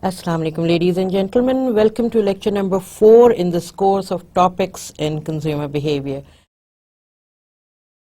Assalamu alaikum, ladies and gentlemen. Welcome to lecture number 4 in this course of topics in consumer behavior.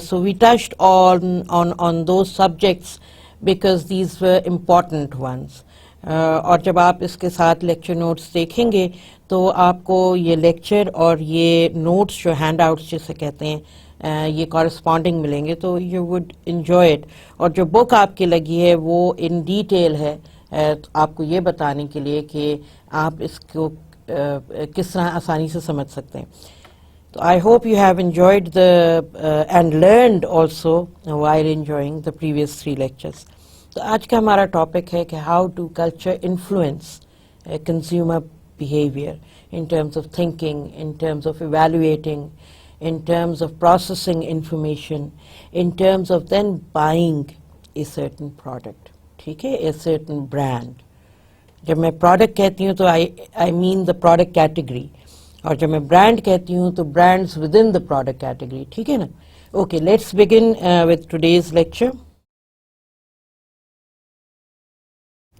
So we touched on those subjects because these were important ones. اور جب آپ اس کے ساتھ lecture notes دیکھیں گے تو آپ کو یہ لیکچر اور یہ نوٹس جو ہینڈ آؤٹس جسے کہتے ہیں یہ کورسپونڈنگ ملیں گے تو یو وڈ انجوائے اٹ. اور جو بک آپ کی لگی ہے وہ ان ڈیٹیل ہے آپ کو یہ بتانے کے لیے کہ آپ اس کو کس طرح آسانی سے سمجھ سکتے ہیں. تو I hope you have enjoyed the and learned also while enjoying the previous 3 lectures. تو آج کا ہمارا ٹاپک ہے کہ how to culture influence consumer behaviour in terms of thinking, in terms of evaluating, in terms of processing information, in terms of then buying a certain product, ٹھیک ہے, a certain brand. جب میں product کہتی ہوں تو I mean the product category, اور جب میں brand کہتی ہوں تو brands within the product category, ٹھیک ہے نا. Okay, let's begin with today's lecture.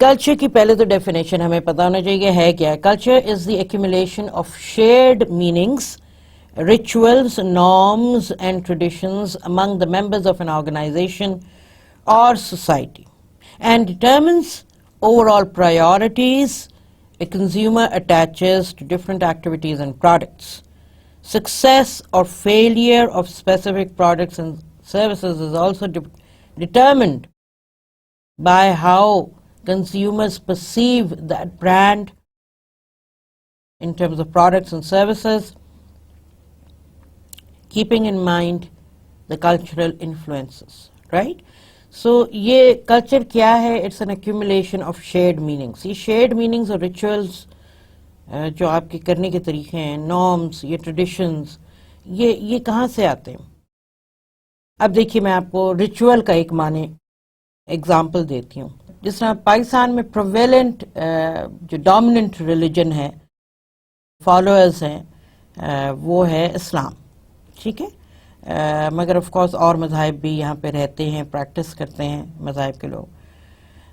Culture کی پہلے تو ڈیفینیشن ہمیں پتہ ہونا چاہیے ہے کیا ہے. Culture is the accumulation of shared meanings, rituals, norms and traditions among the members of an organization or society, and determines overall priorities a consumer attaches to different activities and products. Success or failure of specific products and services is also determined by how consumers perceive that brand in terms of products and services, keeping in mind the cultural influences, right? So یہ culture کیا ہے؟ It's an accumulation of shared meanings. یہ shared meanings اور rituals جو آپ کے کرنے کے طریقے ہیں, norms, یہ traditions, یہ کہاں سے آتے ہیں؟ اب دیکھیے میں آپ کو ritual کا ایک معنی example دیتی ہوں. جس طرح پاکستان میں prevalent جو dominant religion ہے, followers ہیں, وہ ہے اسلام, ٹھیک ہے. مگر آف کورس اور مذاہب بھی یہاں پہ رہتے ہیں, پریکٹس کرتے ہیں مذاہب کے لوگ.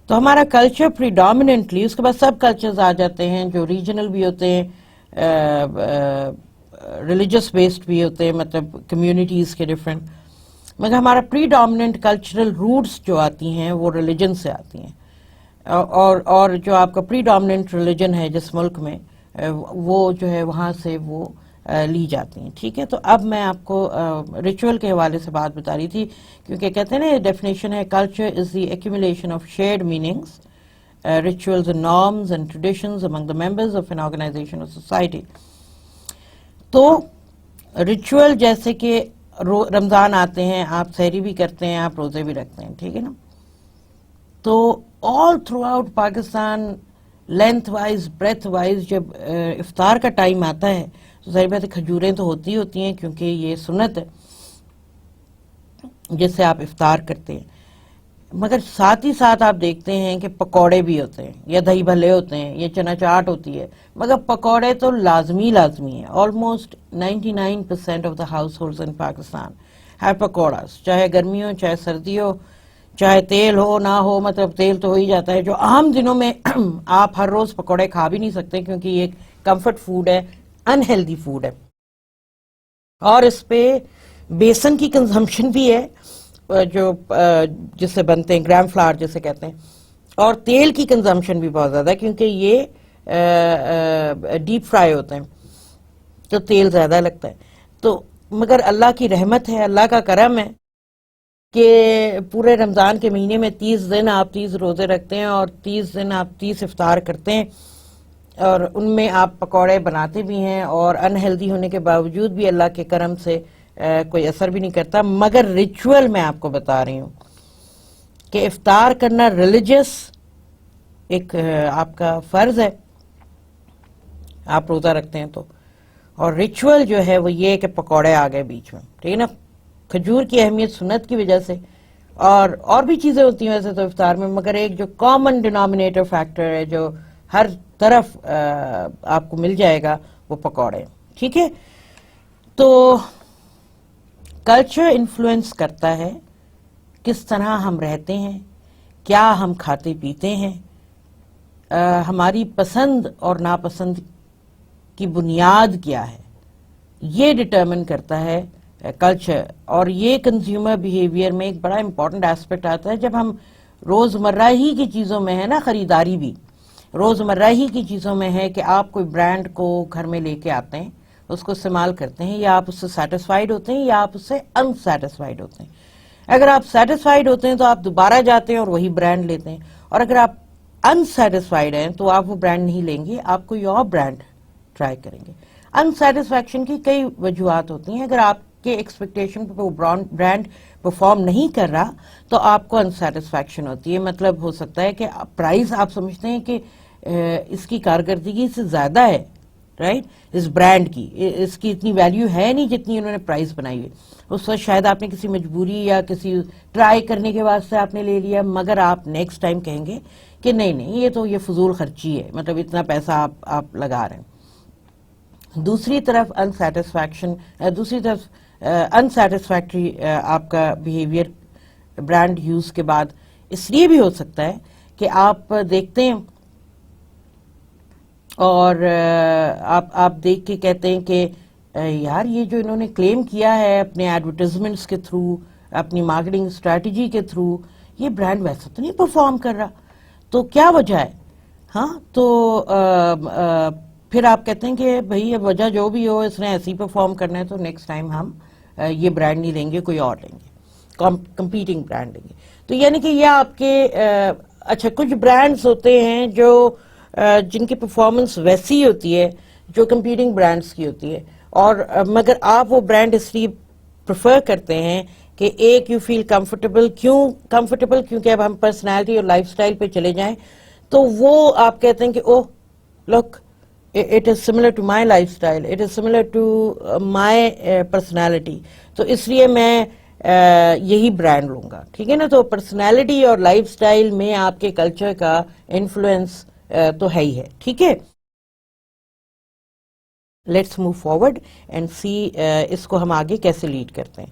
تو ہمارا کلچر پریڈومیننٹلی, اس کے بعد سب کلچرز آ جاتے ہیں جو ریجنل بھی ہوتے ہیں, ریلیجس بیسڈ بھی ہوتے ہیں, مطلب کمیونٹیز کے ڈفرینٹ. مگر ہمارا پریڈومیننٹ کلچرل روٹس جو آتی ہیں وہ ریلیجن سے آتی ہیں, اور جو آپ کا پریڈومیننٹ ریلیجن ہے جس ملک میں وہ جو ہے وہاں سے وہ لی جاتی ہیں, ٹھیک ہے. تو اب میں آپ کو ریچول کے حوالے سے بات بتا رہی تھی, کیونکہ کہتے ہیں نا ڈیفینیشن ہے culture is the accumulation of shared meanings, rituals and norms and traditions among the members of an organization اور سوسائٹی. تو ریچول جیسے کہ رمضان آتے ہیں, آپ سحری بھی کرتے ہیں, آپ روزے بھی رکھتے ہیں, ٹھیک ہے نا. تو all throughout Pakistan length wise breadth wise جب افطار کا ٹائم آتا ہے تو ظاہر بات ہے کھجوریں تو ہوتی ہیں کیونکہ یہ سنت ہے جس سے آپ افطار کرتے ہیں. مگر ساتھ ہی ساتھ آپ دیکھتے ہیں کہ پکوڑے بھی ہوتے ہیں, یا دہی بھلے ہوتے ہیں, یا چنا چاٹ ہوتی ہے. مگر پکوڑے تو لازمی ہیں. Almost 99% of the house holds in Pakistan have pakoras, چاہے گرمی ہو چاہے سردی ہو, چاہے تیل ہو نہ ہو, مطلب تیل تو ہو ہی جاتا ہے. جو عام دنوں میں آپ ہر روز پکوڑے کھا بھی نہیں سکتے کیونکہ یہ کمفرٹ فوڈ ہے, انہیلدی فوڈ ہے, اور اس پہ بیسن کی کنزمپشن بھی ہے جو جس سے بنتے ہیں, گرام فلاور جسے کہتے ہیں, اور تیل کی کنزمپشن بھی بہت زیادہ ہے کیونکہ یہ ڈیپ فرائی ہوتے ہیں تو تیل زیادہ لگتا ہے. تو مگر اللہ کی رحمت ہے, اللہ کا کرم ہے کہ پورے رمضان کے مہینے میں 30 دن آپ 30 روزے رکھتے ہیں اور 30 دن آپ 30 افطار کرتے ہیں, اور ان میں آپ پکوڑے بناتے بھی ہیں, اور انہیلدی ہونے کے باوجود بھی اللہ کے کرم سے کوئی اثر بھی نہیں کرتا. مگر ریچول میں آپ کو بتا رہی ہوں کہ افطار کرنا ریلیجس ایک آپ کا فرض ہے, آپ روزہ رکھتے ہیں تو, اور ریچول جو ہے وہ یہ کہ پکوڑے آ گئے بیچ میں, ٹھیک ہے نا. کھجور کی اہمیت سنت کی وجہ سے, اور بھی چیزیں ہوتی ہیں ویسے تو افطار میں, مگر ایک جو کامن ڈینامینیٹر فیکٹر ہے جو ہر طرف آپ کو مل جائے گا وہ پکوڑے. ٹھیک ہے، تو کلچر انفلوئنس کرتا ہے کس طرح ہم رہتے ہیں، کیا ہم کھاتے پیتے ہیں، ہماری پسند اور ناپسند کی بنیاد کیا ہے، یہ ڈٹرمن کرتا ہے کلچر. اور یہ کنزیومر بیہیویئر میں ایک بڑا امپورٹنٹ ایسپیکٹ آتا ہے جب ہم روزمرہ ہی کی چیزوں میں ہے نا، خریداری بھی روزمرہ ہی کی چیزوں میں ہے کہ آپ کوئی برانڈ کو گھر میں لے کے آتے ہیں، اس کو استعمال کرتے ہیں، یا آپ اس سے سیٹسفائیڈ ہوتے ہیں یا آپ اس سے انسیٹسفائیڈ ہوتے ہیں. اگر آپ سیٹسفائیڈ ہوتے ہیں تو آپ دوبارہ جاتے ہیں اور وہی برانڈ لیتے ہیں، اور اگر آپ انسیٹسفائیڈ ہیں تو آپ وہ برانڈ نہیں لیں گے، آپ کوئی اور برانڈ ٹرائی کریں گے. انسیٹسفیکشن کی کئی وجوہات ہوتی ہیں. اگر آپ کے ایکسپیکٹیشن پہ وہ برانڈ پرفارم نہیں کر رہا تو آپ کو انسیٹسفیکشن ہوتی ہے. مطلب ہو سکتا ہے کہ پرائز آپ سمجھتے ہیں کہ اس کی کارکردگی سے زیادہ ہے، رائٹ، اس برانڈ کی اس کی اتنی ویلیو ہے نہیں جتنی انہوں نے پرائز بنائی ہے. اس وقت شاید آپ نے کسی مجبوری یا کسی ٹرائی کرنے کے واسطے آپ نے لے لیا، مگر آپ نیکسٹ ٹائم کہیں گے کہ نہیں یہ فضول خرچی ہے، مطلب اتنا پیسہ آپ لگا رہے ہیں. دوسری طرف انسیٹسفیکٹری آپ کا بیہیویئر برانڈ یوز کے بعد اس لیے بھی ہو سکتا ہے کہ آپ دیکھتے ہیں اور آپ دیکھ کے کہتے ہیں کہ یار یہ جو انہوں نے کلیم کیا ہے اپنے ایڈورٹائزمنٹس کے تھرو، اپنی مارکیٹنگ اسٹریٹجی کے تھرو، یہ برانڈ ویسا تو نہیں پرفارم کر رہا، تو کیا وجہ ہے؟ ہاں تو پھر آپ کہتے ہیں کہ بھئی اب وجہ جو بھی ہو، اس نے ایسے ہی پرفارم کرنا ہے تو نیکسٹ ٹائم ہم یہ برانڈ نہیں لیں گے، کوئی اور لیں گے، کمپیٹنگ برانڈ لیں گے. تو یعنی کہ یہ آپ کے اچھا کچھ برانڈز ہوتے ہیں جو جن کی پرفارمنس ویسی ہوتی ہے جو کمپیٹنگ برانڈز کی ہوتی ہے، اور مگر آپ وہ برانڈ اس لیے پریفر کرتے ہیں کہ ایک یو فیل کمفرٹیبل. کیونکہ اب ہم پرسنالٹی اور لائف سٹائل پہ چلے جائیں تو وہ آپ کہتے ہیں کہ اوہ لک it is similar to my lifestyle, it is similar to my personality, تو اس لیے میں یہی برانڈ لوں گا. ٹھیک ہے نا، تو پرسنالٹی اور لائف سٹائل میں آپ کے کلچر کا انفلوئنس تو ہے ہی ہے. ٹھیک ہے، لیٹس موو فارورڈ اینڈ سی اس کو ہم آگے کیسے لیڈ کرتے ہیں.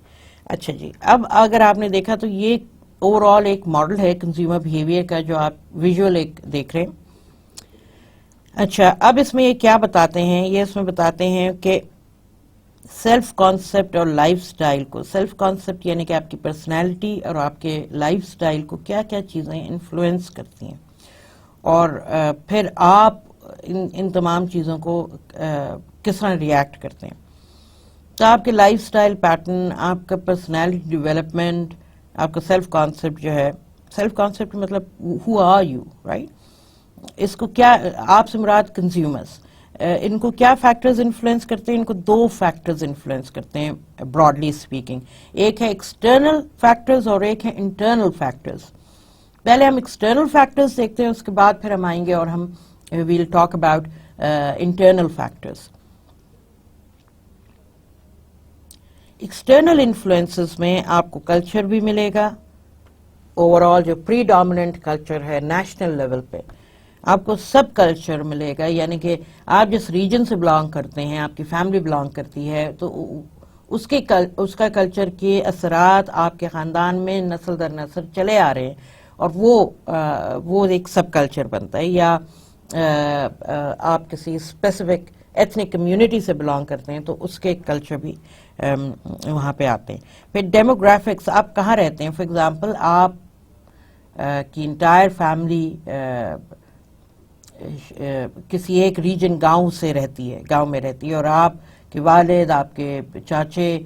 اچھا جی، اب اگر آپ نے دیکھا تو یہ اوور آل ایک ماڈل ہے کنزیومر بیہیویئر کا جو آپ ویژول ایک دیکھ رہے ہیں. اچھا، اب اس میں یہ کیا بتاتے ہیں؟ یہ اس میں بتاتے ہیں کہ سیلف کانسیپٹ اور لائف سٹائل کو، سیلف کانسیپٹ یعنی کہ آپ کی پرسنالٹی اور آپ کے لائف سٹائل کو کیا کیا چیزیں انفلوئنس کرتی ہیں، اور پھر آپ ان تمام چیزوں کو کس طرح ریئیکٹ کرتے ہیں. تو آپ کے لائف سٹائل پیٹرن، آپ کا پرسنالٹی ڈیولپمنٹ، آپ کا سیلف کانسیپٹ جو ہے، سیلف کانسیپٹ مطلب ہو آر یو، رائٹ، اس کو کیا، آپ سے مراد کنزیومرز، ان کو کیا فیکٹرز انفلوئنس کرتے ہیں؟ ان کو دو فیکٹرز انفلوئنس کرتے ہیں براڈلی اسپیکنگ. ایک ہے ایکسٹرنل فیکٹرز اور ایک ہے انٹرنل فیکٹرز. پہلے ہم ایکسٹرنل فیکٹرز دیکھتے ہیں، اس کے بعد پھر ہم آئیں گے اور ہم we'll talk about internal factors. External influences میں آپ کو کلچر بھی ملے گا، اوور آل جو پری ڈومیننٹ کلچر ہے نیشنل لیول پہ آپ کو سب کلچر ملے گا. یعنی کہ آپ جس ریجن سے بلانگ کرتے ہیں، آپ کی فیملی بلانگ کرتی ہے، تو اس کا کلچر کے اثرات آپ کے خاندان میں نسل در نسل چلے آ رہے ہیں، اور وہ ایک سب کلچر بنتا ہے. یا آپ کسی اسپیسیفک ایتھنک کمیونٹی سے بلانگ کرتے ہیں تو اس کے کلچر بھی وہاں پہ آتے ہیں. پھر ڈیموگرافکس، آپ کہاں رہتے ہیں. فار ایگزامپل آپ کی انٹائر فیملی کسی ایک ریجن گاؤں میں رہتی ہے، اور آپ کے والد، آپ کے چاچے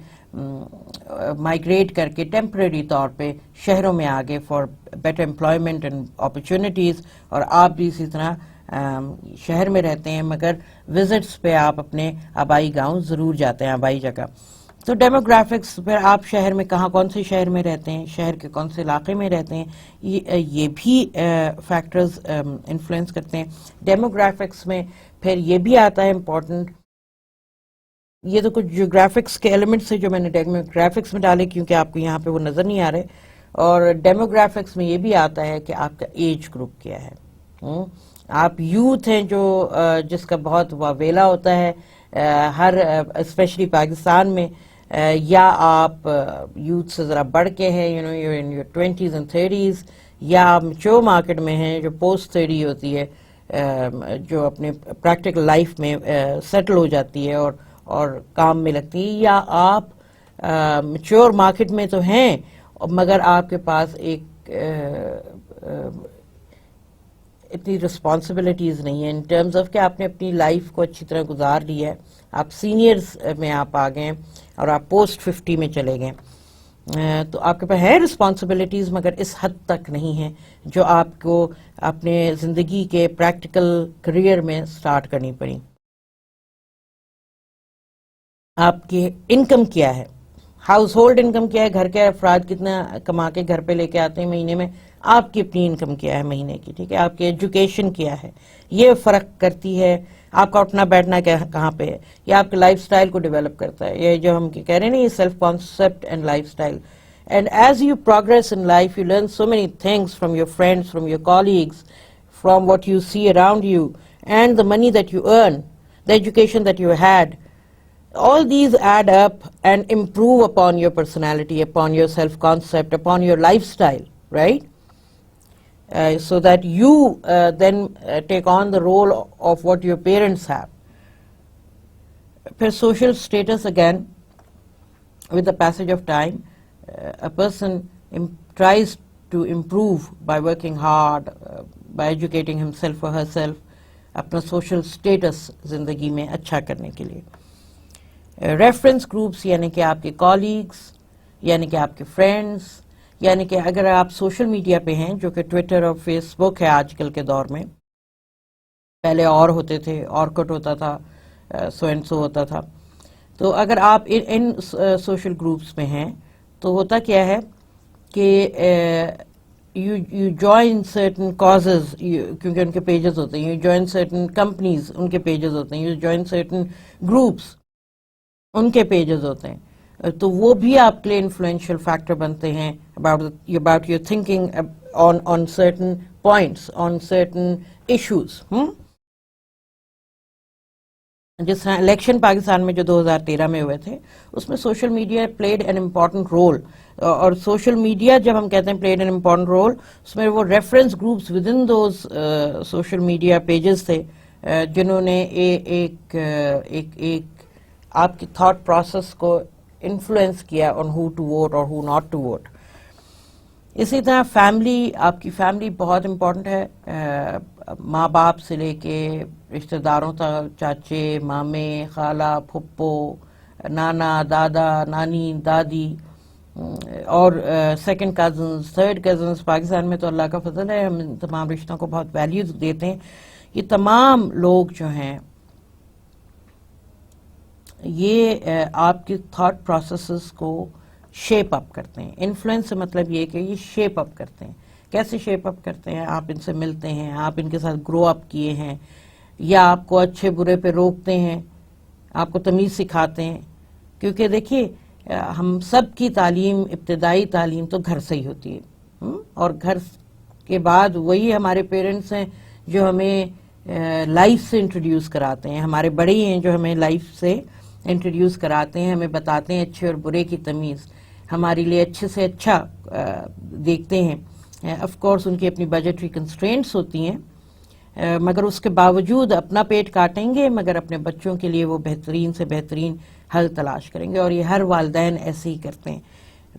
مائگریٹ کر کے ٹیمپرری طور پہ شہروں میں آگے for better employment and opportunities, اور آپ بھی اسی طرح شہر میں رہتے ہیں، مگر وزٹس پہ آپ اپنے آبائی گاؤں ضرور جاتے ہیں، آبائی جگہ. تو ڈیموگرافکس، پھر آپ شہر میں کون سے شہر میں رہتے ہیں، شہر کے کون سے علاقے میں رہتے ہیں، یہ بھی فیکٹرز انفلوئنس کرتے ہیں. ڈیموگرافکس میں پھر یہ بھی آتا ہے امپورٹنٹ، یہ تو کچھ جیوگرافکس کے ایلیمنٹس ہیں جو میں نے ڈیموگرافکس میں ڈالے کیونکہ آپ کو یہاں پہ وہ نظر نہیں آ رہے. اور ڈیموگرافکس میں یہ بھی آتا ہے کہ آپ کا ایج گروپ کیا ہے. آپ یوتھ ہیں جو جس کا بہت واویلا ہوتا ہے ہر اسپیشلی پاکستان میں، یا آپ یوتھ سے ذرا بڑھ کے ہیں، you in your 20s and 30s، یا آپ میچور مارکیٹ میں ہیں جو پوسٹ 30 ہوتی ہے، جو اپنے پریکٹیکل لائف میں سیٹل ہو جاتی ہے اور کام میں لگتی ہے، یا آپ میچور مارکیٹ میں تو ہیں مگر آپ کے پاس ایک اتنی رسپانسبلٹیز نہیں ہیں ان ٹرمز آف کہ آپ نے اپنی لائف کو اچھی طرح گزار لی ہے، آپ سینئرز میں آپ آ گئے اور آپ پوسٹ 50 میں چلے گئے، تو آپ کے پاس ہے رسپانسبلٹیز مگر اس حد تک نہیں ہیں جو آپ کو اپنے زندگی کے پریکٹیکل کریئر میں سٹارٹ کرنی پڑی۔ آپ کی انکم کیا ہے، ہاؤس ہولڈ انکم کیا ہے، گھر کے افراد کتنا کما کے گھر پہ لے کے آتے ہیں مہینے میں، آپ کی اپنی انکم کیا ہے مہینے کی، ٹھیک ہے، آپ کی ایجوکیشن کیا ہے، یہ فرق کرتی ہے آپ کا اٹھنا بیٹھنا کہاں پہ ہے، یہ آپ کے لائف سٹائل کو ڈیولپ کرتا ہے، یہ جو ہم کہہ رہے ہیں نا، یہ self concept and life style. And as you progress in life, you learn so many things from your friends, from your colleagues, from what you see around you, and the money that you earn, the education that you had. All these add up and improve upon your personality, upon your self-concept, upon your lifestyle, right? So that you then take on the role of what your parents have. Per social status, again, with the passage of time, a person tries to improve by working hard, by educating himself or herself, اپنا social status زندگی میں اچھا کرنے کے لیے۔ Reference groups یعنی کہ آپ کے کالیگس، یعنی کہ آپ کے فرینڈس، یعنی کہ اگر آپ سوشل میڈیا پہ ہیں، جو کہ ٹویٹر اور فیس بک ہے آج کل کے دور میں، پہلے اور ہوتے تھے، آرکٹ ہوتا تھا، سو اینڈ سو ہوتا تھا، تو اگر آپ ان سوشل گروپس میں ہیں تو ہوتا کیا ہے کہ یو جوائن سرٹن کازز، کیونکہ ان کے پیجز ہوتے ہیں، یو جوائن سرٹن کمپنیز، ان کے پیجز ہوتے ہیں، یو جوائن سرٹن گروپس، ان کے پیجز ہوتے ہیں، تو وہ بھی آپ کے لیے انفلوئنشیل فیکٹر بنتے ہیں about your thinking on certain points, on certain issues. جس طرح الیکشن پاکستان میں جو 2013 میں ہوئے تھے، اس میں social media played an important role, اور سوشل میڈیا جب ہم کہتے ہیں پلیڈ این امپورٹنٹ رول، اس میں وہ reference groups with in those social media pages تھے جنہوں نے ایک آپ کی تھاٹ پروسیس کو انفلوئنس کیا on who to vote اور who not to vote. اسی طرح فیملی، آپ کی فیملی بہت امپورٹنٹ ہے، ماں باپ سے لے کے رشتہ داروں تک، چاچے، مامے، خالہ، پھپھو، نانا، دادا، نانی، دادی، اور second cousins, third cousins. Pakistan میں تو اللہ کا فضل ہے، ہم تمام رشتوں کو بہت ویلیو دیتے ہیں۔ یہ تمام لوگ جو ہیں یہ آپ کی تھاٹ پروسیسز کو شیپ اپ کرتے ہیں۔ انفلوئنس سے مطلب یہ کہ یہ شیپ اپ کرتے ہیں۔ کیسے شیپ اپ کرتے ہیں؟ آپ ان سے ملتے ہیں، آپ ان کے ساتھ گرو اپ کیے ہیں، یا آپ کو اچھے برے پہ روکتے ہیں، آپ کو تمیز سکھاتے ہیں، کیونکہ دیکھیے ہم سب کی تعلیم، ابتدائی تعلیم تو گھر سے ہی ہوتی ہے، اور گھر کے بعد وہی ہمارے پیرنٹس ہیں جو ہمیں لائف سے انٹروڈیوس کراتے ہیں، ہمارے بڑے ہی ہیں جو ہمیں لائف سے انٹروڈیوس کراتے ہیں، ہمیں بتاتے ہیں اچھے اور برے کی تمیز، ہمارے لیے اچھے سے اچھا دیکھتے ہیں۔ آف کورس ان کی اپنی بجٹری کنسٹرینٹس ہوتی ہیں، مگر اس کے باوجود اپنا پیٹ کاٹیں گے مگر اپنے بچوں کے لیے وہ بہترین سے بہترین حل تلاش کریں گے، اور یہ ہر والدین ایسے ہی کرتے ہیں۔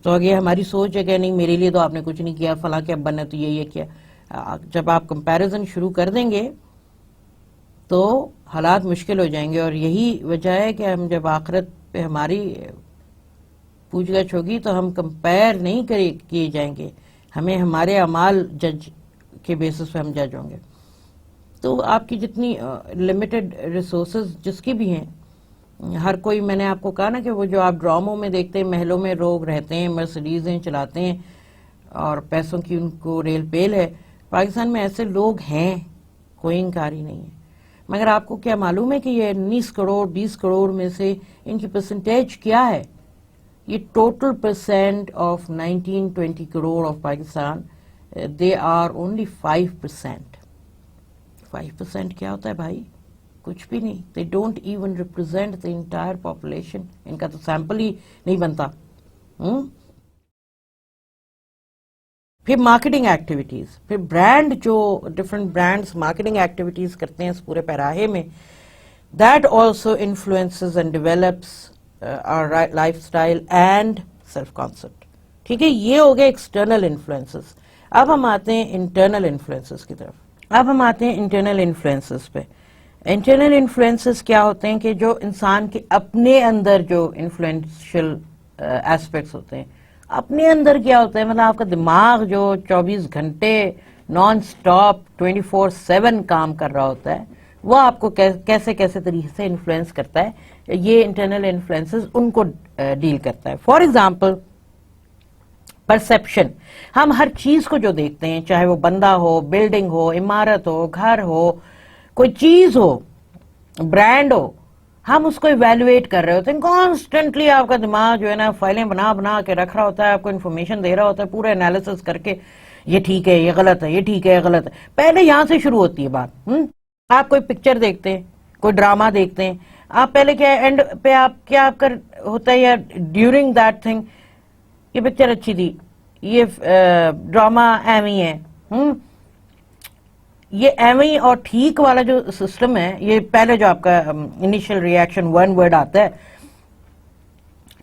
تو اگر ہماری سوچ ہے کہ نہیں میرے لیے تو آپ نے کچھ نہیں کیا، فلاں کے ابا نے تو یہ کیا، جب آپ کمپیریزن شروع کر دیں گے تو حالات مشکل ہو جائیں گے، اور یہی وجہ ہے کہ ہم جب آخرت پہ ہماری پوچھ گچھ ہوگی تو ہم کمپیئر نہیں کیے جائیں گے، ہمیں ہمارے اعمال جج کے بیسس پہ ہم جج ہوں گے۔ تو آپ کی جتنی لمیٹڈ ریسورسز جس کی بھی ہیں، ہر کوئی، میں نے آپ کو کہا نا کہ وہ جو آپ ڈراموں میں دیکھتے ہیں، محلوں میں لوگ رہتے ہیں، مرسڈیزیں چلاتے ہیں اور پیسوں کی ان کو ریل پیل ہے، پاکستان میں ایسے لوگ ہیں، کوئی انکار ہی نہیں ہے۔ مگر آپ کو کیا معلوم ہے کہ یہ 19 کروڑ 20 کروڑ میں سے ان کی پرسنٹیج کیا ہے؟ یہ total percent of 19-20 crore of Pakistan, they are only 5%. 5% کیا ہوتا ہے بھائی؟ کچھ بھی نہیں. They don't even represent the entire population. ان کا تو سیمپل ہی نہیں بنتا. پھر مارکیٹنگ ایکٹیویٹیز، پھر برانڈ جو ڈفرنٹ برانڈز مارکیٹنگ ایکٹیویٹیز کرتے ہیں اس پورے پیراہے میں، that also influences and develops our lifestyle and self concept. ٹھیک ہے، یہ ہو گئے ایکسٹرنل انفلوئنسز. اب ہم آتے ہیں انٹرنل انفلوئنسز کی طرف. اب ہم آتے ہیں انٹرنل انفلوئنسز پہ. انٹرنل انفلوئنسز کیا ہوتے ہیں کہ جو انسان کے اپنے اندر جو انفلوئنشل ایسپیکٹس ہوتے ہیں. اپنے اندر کیا ہوتا ہے؟ مطلب آپ کا دماغ جو 24 گھنٹے نان سٹاپ 24/7 کام کر رہا ہوتا ہے، وہ آپ کو کیسے کیسے طریقے سے انفلوئنس کرتا ہے. یہ انٹرنل انفلوئنسز ان کو ڈیل کرتا ہے. For example perception. ہم ہر چیز کو جو دیکھتے ہیں، چاہے وہ بندہ ہو، بلڈنگ ہو، عمارت ہو، گھر ہو، کوئی چیز ہو، برانڈ ہو، ہم اس کو ایویلویٹ کر رہے ہوتے ہیں. کانسٹنٹلی آپ کا دماغ جو ہے نا فائلیں بنا بنا کے رکھ رہا ہوتا ہے، آپ کو انفارمیشن دے رہا ہوتا ہے، پورا انالیسس کر کے یہ ٹھیک ہے، یہ غلط ہے، یہ ٹھیک ہے، یہ غلط ہے. پہلے یہاں سے شروع ہوتی ہے بات. آپ کوئی پکچر دیکھتے ہیں، کوئی ڈرامہ دیکھتے ہیں، آپ پہلے کیا اینڈ پہ آپ کیا کر ہوتا ہے، یا ڈیورنگ دیٹ تھنگ یہ پکچر اچھی تھی، یہ ڈرامہ ایویں ہے. یہ ایویں اور ٹھیک والا جو سسٹم ہے، یہ پہلے جو آپ کا انیشل ریئیکشن 1 ورڈ آتا ہے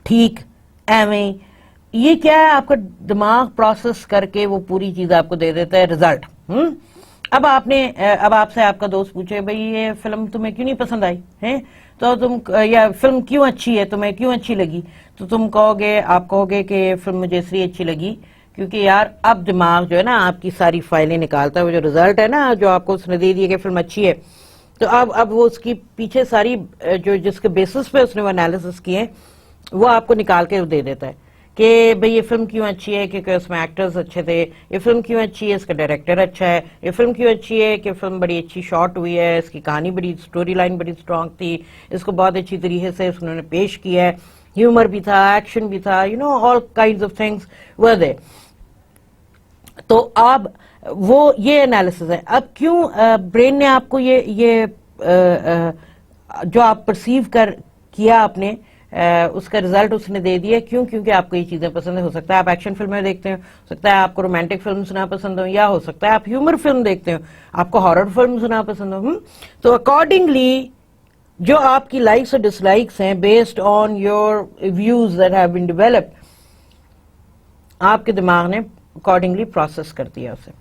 ٹھیک، ایویں، یہ کیا ہے؟ آپ کا دماغ پروسیس کر کے وہ پوری چیز آپ کو دے دیتا ہے رزلٹ. اب آپ سے آپ کا دوست پوچھے بھئی یہ فلم تمہیں کیوں نہیں پسند آئی ہے، تو تم، یا فلم کیوں اچھی ہے، تمہیں کیوں اچھی لگی، تو تم آپ کہو گے کہ فلم مجھے اس لیے اچھی لگی کیونکہ یار اب دماغ جو ہے نا آپ کی ساری فائلیں نکالتا ہے. وہ جو رزلٹ ہے نا جو آپ کو اس نے دے دی کہ فلم اچھی ہے، تو اب وہ اس کی پیچھے ساری جس کے بیسس پہ اس نے وہ انالیسس کیے وہ آپ کو نکال کے دے دیتا ہے کہ بھئی یہ فلم کیوں اچھی ہے، کیونکہ اس میں ایکٹرز اچھے تھے. یہ فلم کیوں اچھی ہے، اس کا ڈائریکٹر اچھا ہے. یہ فلم کیوں اچھی ہے کہ فلم بڑی اچھی شارٹ ہوئی ہے، اس کی کہانی بڑی، سٹوری لائن بڑی سٹرونگ تھی، اس کو بہت اچھی طریقے سے انہوں نے پیش کیا ہے، ہیومر بھی تھا، ایکشن بھی تھا، all kinds of things were there. تو اب وہ یہ انالیسس ہے. اب کیوں برین نے آپ کو یہ جو آپ پرسیو کیا آپ نے اس کا رزلٹ اس نے دے دیا. کیوں؟ کیونکہ آپ کو یہ چیزیں پسند ہیں. ہو سکتا ہے آپ ایکشن فلمیں دیکھتے ہیں، ہو سکتا ہے آپ کو رومانٹک فلمز نہ پسند ہوں، یا ہو سکتا ہے آپ ہیومر فلم دیکھتے ہو، آپ کو ہارر فلمز نہ پسند ہوں. تو اکارڈنگلی جو آپ کی لائکس اور ڈس لائکس ہیں based on your views that have been developed, آپ کے دماغ نے اکارڈنگلی پروسیس کر دیا اسے.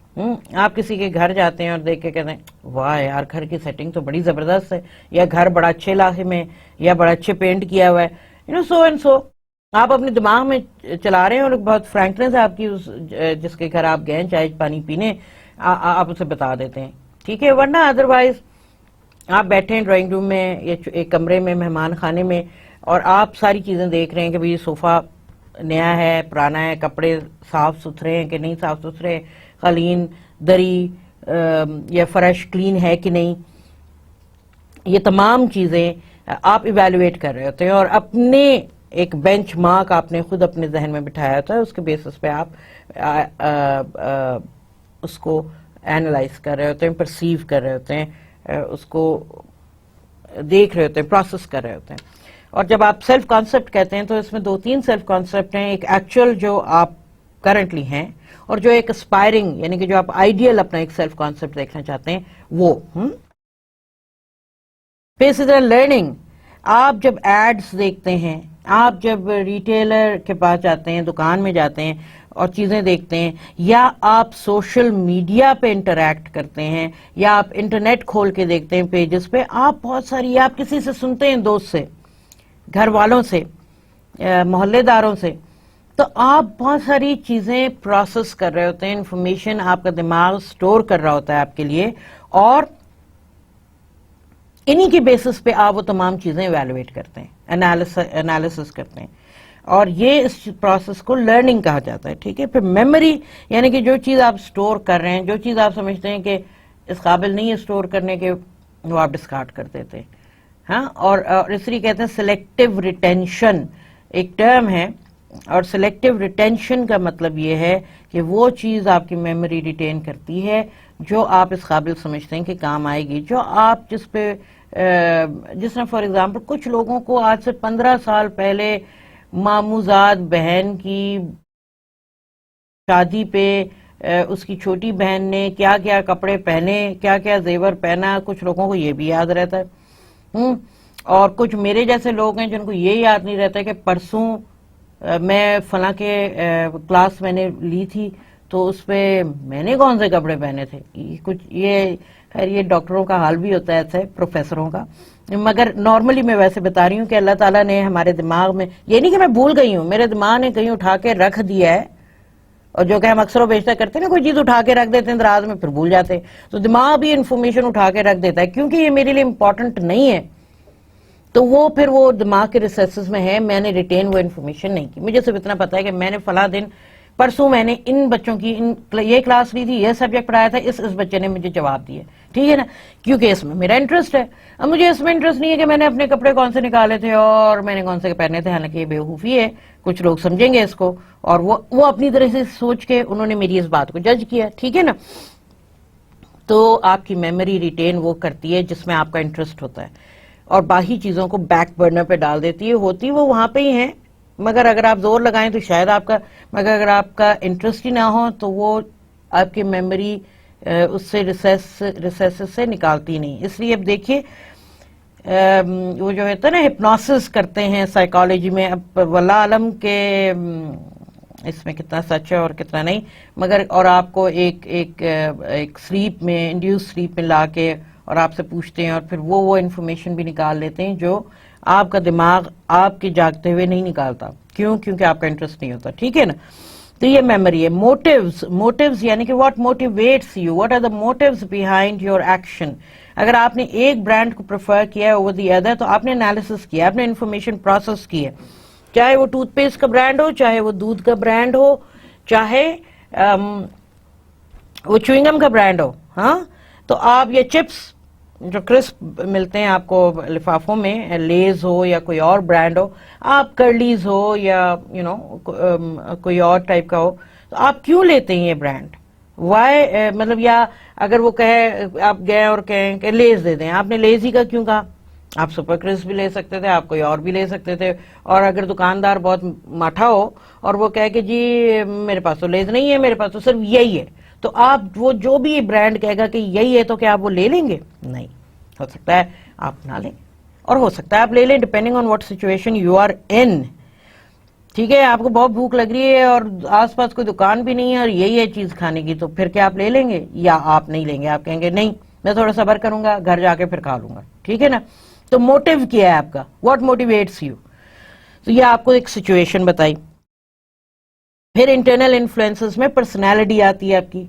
آپ کسی کے گھر جاتے ہیں اور دیکھ کے کہتے ہیں واہ یار گھر کی سیٹنگ تو بڑی زبردست ہے، یا گھر بڑا اچھے علاقے میں، یا بڑا اچھے پینٹ کیا ہوا ہے، سو اینڈ سو. آپ اپنے دماغ میں چلا رہے ہیں اور بہت فرینکنس ہے آپ کی، جس کے گھر آپ گئے ہیں چائے پانی پینے، آپ اسے بتا دیتے ہیں. ٹھیک ہے، ورنہ ادروائز آپ بیٹھے ہیں ڈرائنگ روم میں یا ایک کمرے میں مہمان خانے میں، اور آپ ساری چیزیں دیکھ رہے ہیں کہ بھئی صوفہ نیا ہے، پرانا ہے، کپڑے صاف ستھرے ہیں کہ نہیں صاف ستھرے، قالین، دری یا فرش کلین ہے کہ نہیں. یہ تمام چیزیں آپ ایویلویٹ کر رہے ہوتے ہیں، اور اپنے ایک بینچ مارک آپ نے خود اپنے ذہن میں بٹھایا ہوتا ہے. اس کے بیسس پہ آپ اس کو اینالائز کر رہے ہوتے ہیں، پرسیو کر رہے ہوتے ہیں، اس کو دیکھ رہے ہوتے ہیں، پروسیس کر رہے ہوتے ہیں. اور جب آپ سیلف کانسیپٹ کہتے ہیں تو اس میں 2-3 سیلف کانسیپٹ ہیں. ایک ایکچوئل جو آپ کرنٹلی ہیں، اور جو ایک اسپائرنگ یعنی کہ جو آپ آئیڈیل اپنا ایک سیلف کانسیپٹ دیکھنا چاہتے ہیں وہ. بیسڈ آن لرننگ، آپ جب ایڈز دیکھتے ہیں، آپ جب ریٹیلر کے پاس جاتے ہیں، دکان میں جاتے ہیں اور چیزیں دیکھتے ہیں، یا آپ سوشل میڈیا پہ انٹریکٹ کرتے ہیں، یا آپ انٹرنیٹ کھول کے دیکھتے ہیں پیجز پہ، آپ بہت ساری، آپ کسی سے سنتے ہیں، دوست سے، گھر والوں سے، محلے داروں سے، تو آپ بہت ساری چیزیں پروسیس کر رہے ہوتے ہیں، انفارمیشن آپ کا دماغ سٹور کر رہا ہوتا ہے آپ کے لیے، اور انہی کی بیسس پہ آپ وہ تمام چیزیں ایویلویٹ کرتے ہیں، انالیسس کرتے ہیں. اور یہ اس پروسیس کو لرننگ کہا جاتا ہے. ٹھیک ہے، پھر میموری، یعنی کہ جو چیز آپ سٹور کر رہے ہیں، جو چیز آپ سمجھتے ہیں کہ اس قابل نہیں ہے سٹور کرنے کے، وہ آپ ڈسکارڈ کر دیتے ہیں. اور اس لیے کہتے ہیں سلیکٹیو ریٹینشن، ایک ٹرم ہے اور سلیکٹیو ریٹینشن کا مطلب یہ ہے کہ وہ چیز آپ کی میموری ریٹین کرتی ہے جو آپ اس قابل سمجھتے ہیں کہ کام آئے گی، جو آپ جس طرح فار ایگزامپل کچھ لوگوں کو آج سے 15 سال پہلے ماموزاد بہن کی شادی پہ اس کی چھوٹی بہن نے کیا کیا کپڑے پہنے، کیا کیا زیور پہنا، کچھ لوگوں کو یہ بھی یاد رہتا ہے، اور کچھ میرے جیسے لوگ ہیں جن کو یہ یاد نہیں رہتا کہ پرسوں میں فلاں کے کلاس میں نے لی تھی تو اس پہ میں نے کون سے کپڑے پہنے تھے. خیر یہ ڈاکٹروں کا حال بھی ہوتا ہے ایسے پروفیسروں کا، مگر نارملی میں ویسے بتا رہی ہوں کہ اللہ تعالیٰ نے ہمارے دماغ میں، یہ نہیں کہ میں بھول گئی ہوں، میرے دماغ نے کہیں اٹھا کے رکھ دیا ہے، اور جو کہ ہم اکثر و بیشتر کرتے ہیں نا، کوئی چیز اٹھا کے رکھ دیتے ہیں دراز میں پھر بھول جاتے ہیں، تو دماغ بھی انفارمیشن اٹھا کے رکھ دیتا ہے کیونکہ یہ میرے لیے امپورٹنٹ نہیں ہے، تو وہ پھر وہ دماغ کے ریسیسز میں ہے، میں نے ریٹین وہ انفارمیشن نہیں کی. مجھے صرف اتنا پتا ہے کہ میں نے فلاں دن پرسوں میں نے ان بچوں کی یہ کلاس لی تھی، یہ سبجیکٹ پڑھایا تھا، اس بچے نے مجھے جواب دیا، ٹھیک ہے نا، کیونکہ اس میں میرا انٹرسٹ ہے. اب مجھے اس میں انٹرسٹ نہیں ہے کہ میں نے اپنے کپڑے کون سے نکالے تھے اور میں نے کون سے پہنے تھے، حالانکہ یہ بیوقوفی ہے، کچھ لوگ سمجھیں گے اس کو اور وہ اپنی طرح سے سوچ کے انہوں نے میری اس بات کو جج کیا، ٹھیک ہے نا. تو آپ کی میموری ریٹین وہ کرتی ہے جس میں آپ کا انٹرسٹ ہوتا ہے، اور باقی چیزوں کو بیک برنر پہ ڈال دیتی ہے، ہوتی وہ وہاں پہ ہی ہیں، مگر اگر آپ زور لگائیں تو شاید مگر اگر آپ کا انٹرسٹ ہی نہ ہو تو وہ آپ کی میموری اس سے ریسیس سے نکالتی نہیں. اس لیے اب دیکھیے وہ جو ہوتا ہے نا ہپنوسس کرتے ہیں سائیکالوجی میں، اب واللہ عالم کے اس میں کتنا سچ ہے اور کتنا نہیں، مگر اور آپ کو ایک سلیپ میں، انڈیوس سلیپ میں لا کے اور آپ سے پوچھتے ہیں اور پھر وہ انفارمیشن بھی نکال لیتے ہیں جو آپ کا دماغ آپ کے جاگتے ہوئے نہیں نکالتا. کیوں؟ کیونکہ آپ کا انٹرسٹ نہیں ہوتا، ٹھیک ہے نا. تو یہ میموری ہے. موٹیوز یعنی کہ what motivates you, what are the motives behind your action. اگر آپ نے ایک برانڈ کو پریفر کیا ہے اوور دی ادر تو آپ نے انالیسس کیا، آپ نے انفارمیشن پروسیس کی ہے، چاہے وہ ٹوتھ پیسٹ کا برانڈ ہو، چاہے وہ دودھ کا برانڈ ہو، چاہے وہ چوئنگم کا برانڈ ہو. ہاں تو آپ یہ چپس جو کرسپ ملتے ہیں آپ کو لفافوں میں، لیز ہو یا کوئی اور برانڈ ہو، آپ کرلیز ہو یا کوئی اور ٹائپ کا ہو، تو آپ کیوں لیتے ہیں یہ برانڈ؟ وائی مطلب، یا اگر وہ کہے آپ گئے اور کہیں کہ لیز دے دیں، آپ نے لیز ہی کا کیوں کہا؟ آپ سپر کرسپ بھی لے سکتے تھے، آپ کوئی اور بھی لے سکتے تھے. اور اگر دکاندار بہت ماٹھا ہو اور وہ کہے کہ جی میرے پاس تو لیز نہیں ہے، میرے پاس تو صرف یہی ہے، تو آپ وہ جو بھی برانڈ کہے گا کہ یہی ہے تو کیا آپ وہ لے لیں گے؟ نہیں. ہو سکتا ہے آپ نہ لیں اور ہو سکتا ہے آپ لے لیں، depending on what situation you are in. ٹھیک ہے، آپ کو بہت بھوک لگ رہی ہے اور آس پاس کوئی دکان بھی نہیں ہے اور یہی ہے چیز کھانے کی، تو پھر کیا آپ لے لیں گے یا آپ نہیں لیں گے؟ آپ کہیں گے نہیں میں تھوڑا صبر کروں گا، گھر جا کے پھر کھا لوں گا، ٹھیک ہے نا. تو موٹیو کیا ہے آپ کا؟ What motivates you. تو یہ آپ کو ایک سچویشن بتائی. پھر انٹرنل انفلوئنسز میں پرسنالٹی آتی ہے آپ کی،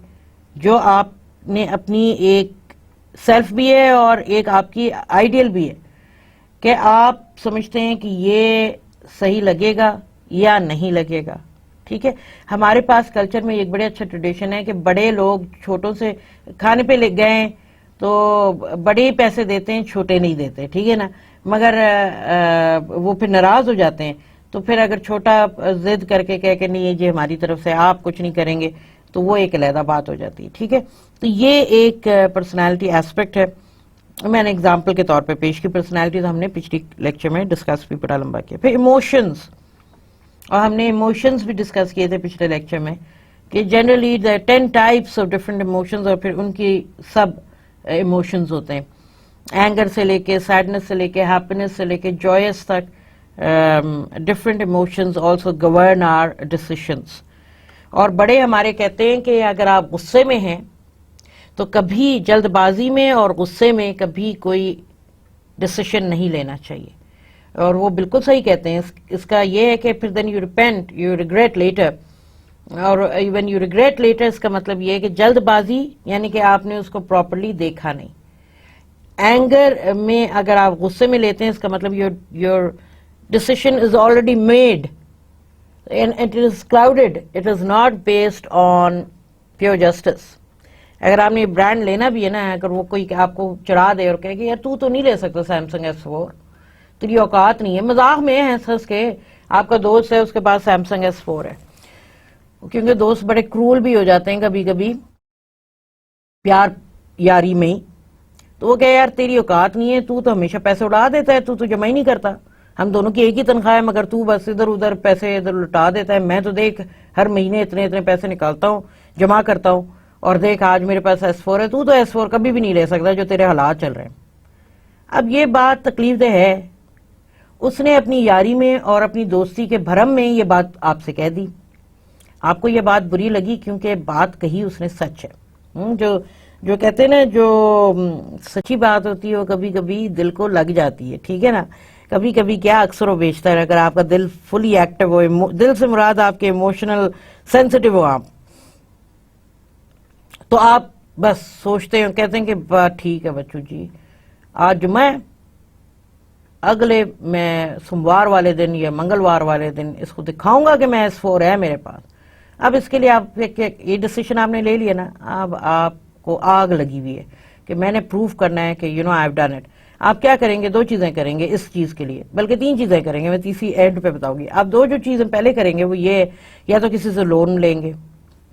جو آپ نے اپنی ایک سیلف بھی ہے اور ایک آپ کی آئیڈیل بھی ہے کہ آپ سمجھتے ہیں کہ یہ صحیح لگے گا یا نہیں لگے گا. ٹھیک ہے، ہمارے پاس کلچر میں ایک بڑے اچھا ٹریڈیشن ہے کہ بڑے لوگ چھوٹوں سے کھانے پہ لے گئے تو بڑے ہی پیسے دیتے ہیں، چھوٹے نہیں دیتے، ٹھیک ہے نا. مگر وہ پھر ناراض ہو جاتے ہیں، تو پھر اگر چھوٹا ضد کر کے کہے کہ نہیں یہ ہماری طرف سے آپ کچھ نہیں کریں گے تو وہ ایک علیحدہ بات ہو جاتی ہے. ٹھیک ہے، تو یہ ایک پرسنالٹی ایسپیکٹ ہے. میں نے اگزامپل کے طور پہ پیش کی. پرسنالٹی تو ہم نے پچھلی لیکچر میں ڈسکس بھی بڑا لمبا کیا. پھر ایموشنز، اور ہم نے ایموشنز بھی ڈسکس کیے تھے پچھلے لیکچر میں کہ generally there are 10 types of different emotions، اور پھر ان کی سب ایموشنز ہوتے ہیں، اینگر سے لے کے سیڈنس سے لے کے ہیپینس سے لے کے جوائس تک. different emotions also govern our decisions. اور بڑے ہمارے کہتے ہیں کہ اگر آپ غصے میں ہیں تو کبھی جلد بازی میں اور غصے میں کبھی کوئی ڈیسیشن نہیں لینا چاہیے. اور وہ بالکل صحیح کہتے ہیں. اس کا یہ ہے کہ پھر then you repent, you regret later. اور when you regret later اس کا مطلب یہ ہے کہ جلد بازی یعنی کہ آپ نے اس کو پراپرلی دیکھا نہیں. اینگر میں اگر آپ غصے میں لیتے ہیں اس کا مطلب your decision is already made and it is clouded, it is not based on pure justice. اگر آپ نے برانڈ لینا بھی ہے نا، اگر وہ کوئی آپ کو چڑھا دے اور کہے کہ یار تو نہیں لے سکتا سیمسنگ S4، تیری اوقات نہیں ہے، مذاق میں ہنس ہنس کے آپ کا دوست ہے اس کے پاس سیمسنگ S4 ہے، کیونکہ دوست بڑے کرول بھی ہو جاتے ہیں کبھی کبھی پیار یاری میں ہی، تو وہ کہ یار تیری اوقات نہیں ہے، تو ہمیشہ پیسے اڑا دیتا ہے، تو جمع ہی نہیں کرتا، ہم دونوں کی ایک ہی تنخواہ ہے مگر تو بس ادھر ادھر پیسے ادھر لٹا دیتا ہے، میں تو دیکھ ہر مہینے اتنے اتنے پیسے نکالتا ہوں، جمع کرتا ہوں، اور دیکھ آج میرے پاس S4 ہے، تو S4 کبھی بھی نہیں لے سکتا جو تیرے حالات چل رہے ہیں۔ اب یہ بات تکلیف دہ ہے، اس نے اپنی یاری میں اور اپنی دوستی کے بھرم میں یہ بات آپ سے کہہ دی، آپ کو یہ بات بری لگی کیونکہ بات کہی اس نے سچ ہے۔ جو کہتے ہیں نا، جو سچی بات ہوتی ہے وہ کبھی کبھی دل کو لگ جاتی ہے، ٹھیک ہے نا، کبھی کبھی کیا اکثر و بیشتر اگر آپ کا دل فلی ایکٹیو ہو، دل سے مراد آپ کے ایموشنل سینسٹیو ہو آپ، تو آپ بس سوچتے ہیں، کہتے ہیں کہ بات ٹھیک ہے بچو جی، آج جمعہ ہے، اگلے میں سوموار والے دن یا منگلوار والے دن اس کو دکھاؤں گا کہ میں S4 ہے میرے پاس۔ اب اس کے لیے آپ یہ ڈیسیشن آپ نے لے لیا نا، اب آپ کو آگ لگی ہوئی ہے کہ میں نے پروف کرنا ہے کہ آئی ہیو ڈن اٹ۔ آپ کیا کریں گے؟ 2 چیزیں کریں گے اس چیز کے لیے، بلکہ 3 چیزیں کریں گے، میں تیسری اینڈ پہ بتاؤں گی۔ آپ 2 جو چیزیں پہلے کریں گے وہ یہ، یا تو کسی سے لون لیں گے،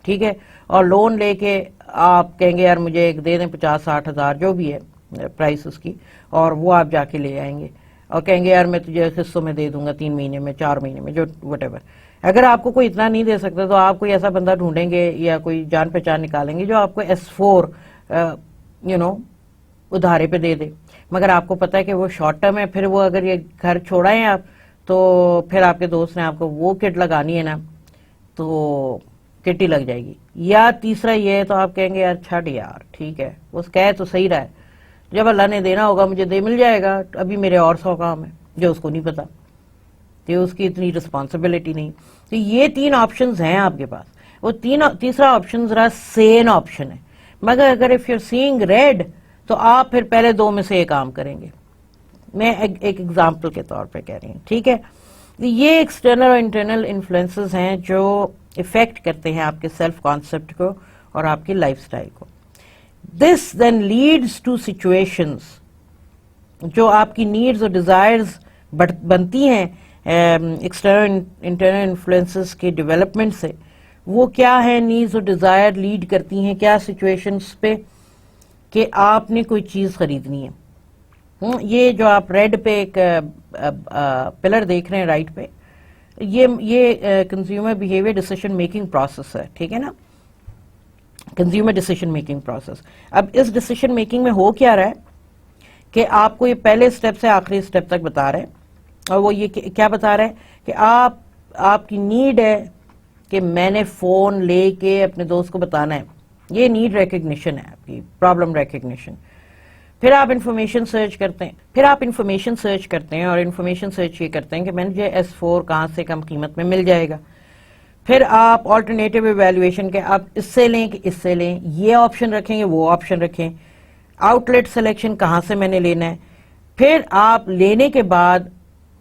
ٹھیک ہے، اور لون لے کے آپ کہیں گے یار مجھے ایک دے دیں 50-60 ہزار جو بھی ہے پرائس اس کی، اور وہ آپ جا کے لے آئیں گے اور کہیں گے یار میں تجھے قسطوں میں دے دوں گا 3 مہینے میں 4 مہینے میں جو وٹ ایور۔ اگر آپ کو کوئی اتنا نہیں دے سکتا تو آپ کوئی ایسا بندہ ڈھونڈیں گے یا کوئی جان پہچان نکالیں گے جو آپ کو S4 ادھارے پہ دے دے، مگر آپ کو پتا ہے کہ وہ شارٹ ٹرم ہے، پھر وہ اگر یہ گھر چھوڑائیں آپ تو پھر آپ کے دوست نے آپ کو وہ کٹ لگانی ہے نا، تو کٹ ہی لگ جائے گی۔ یا تیسرا یہ ہے تو آپ کہیں گے یار چھڑ یار ٹھیک ہے، وہ کہے تو صحیح رہا ہے، جب اللہ نے دینا ہوگا مجھے دے مل جائے گا، ابھی میرے اور 100 کام ہے جو اس کو نہیں پتا، کہ اس کی اتنی رسپانسبلٹی نہیں۔ تو یہ 3 آپشنز ہیں آپ کے پاس، وہ تیسرا آپشن ذرا سین آپشن ہے، مگر اگر اف یو سینگ ریڈ تو آپ پھر پہلے 2 میں سے ایک کام کریں گے۔ میں ایک ایگزامپل کے طور پہ کہہ رہی ہوں، ٹھیک ہے۔ یہ ایکسٹرنل اور انٹرنل انفلوئنسز ہیں جو افیکٹ کرتے ہیں آپ کے سیلف کانسیپٹ کو اور آپ کی لائف سٹائل کو۔ دس دین لیڈز ٹو سچویشنز، جو آپ کی نیڈز اور ڈیزائرز بنتی ہیں ایکسٹرنل انٹرنل انفلوئنسز کے ڈیولپمنٹ سے، وہ کیا ہے نیڈز اور ڈیزائر لیڈ کرتی ہیں کیا سچویشنز پہ، کہ آپ نے کوئی چیز خریدنی ہے۔ یہ جو آپ ریڈ پہ ایک پلر دیکھ رہے ہیں رائٹ پہ، یہ consumer behaviour decision making process ہے، ٹھیک ہے نا، کنزیومر ڈیسیشن میکنگ پروسیس۔ اب اس ڈیسیشن میکنگ میں ہو کیا رہا ہے کہ آپ کو یہ پہلے سٹیپ سے آخری سٹیپ تک بتا رہے ہیں، اور وہ یہ کیا بتا رہے ہیں کہ آپ کی نیڈ ہے کہ میں نے فون لے کے اپنے دوست کو بتانا ہے، یہ نیڈ ریکگنیشن ہے آپ کی، پرابلم ریکگنیشن۔ پھر آپ انفارمیشن سرچ کرتے ہیں، اور انفارمیشن سرچ یہ کرتے ہیں کہ مجھے S4 کہاں سے کم قیمت میں مل جائے گا۔ پھر آپ آلٹرنیٹیو ایویلویشن کے آپ اس سے لیں کہ اس سے لیں، یہ آپشن رکھیں گے وہ آپشن رکھیں، آؤٹ لیٹ سلیکشن کہاں سے میں نے لینا ہے۔ پھر آپ لینے کے بعد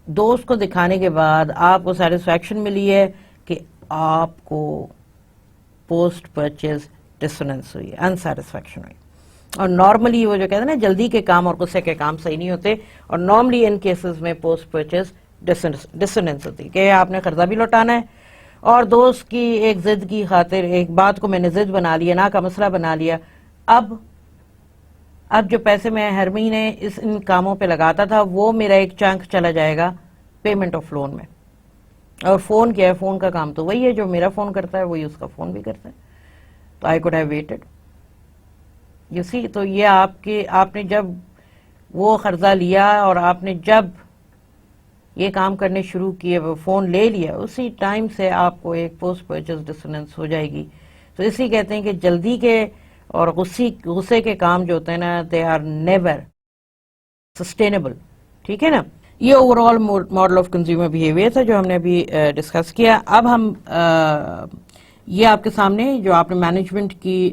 دوست کو دکھانے کے بعد آپ کو سیٹسفیکشن ملی ہے کہ آپ کو پوسٹ پرچیز ڈسوننس ہوئی، انسیٹسفیکشن ہوئی۔ اور نارملی وہ جو کہتے ہیں نا جلدی کے کام اور غصے کے کام صحیح نہیں ہوتے، اور نارملی ان کیسز میں پوسٹ پرچیز ڈسوننس ہوتی کہ آپ نے قرضہ بھی لوٹانا ہے، اور دوست کی ایک ضد کی خاطر ایک بات کو میں نے ضد بنا لیا، نا کا مسئلہ بنا لیا، اب جو پیسے میں ہر مہینے ان کاموں پہ لگاتا تھا وہ میرا ایک چنک چلا جائے گا پیمنٹ آف لون میں۔ اور فون کیا ہے، فون کا کام تو وہی ہے جو میرا فون کرتا ہے وہی اس کا فون بھی کرتا ہے، تو I could have waited you see. تو یہ آپ نے جب وہ قرضہ لیا اور آپ نے جب یہ کام کرنے شروع کیے، وہ فون لے لیا، اسی ٹائم سے آپ کو ایک پوسٹ پرچیز ڈسوننس ہو جائے گی۔ تو اسی کہتے ہیں کہ جلدی کے اور غصے کے کام جو ہوتے ہیں نا، دے آر نیور سسٹینیبل، ٹھیک ہے نا۔ یہ over all model of consumer behaviour تھا جو ہم نے ابھی ڈسکس کیا۔ اب ہم یہ آپ کے سامنے جو آپ نے مینجمنٹ کی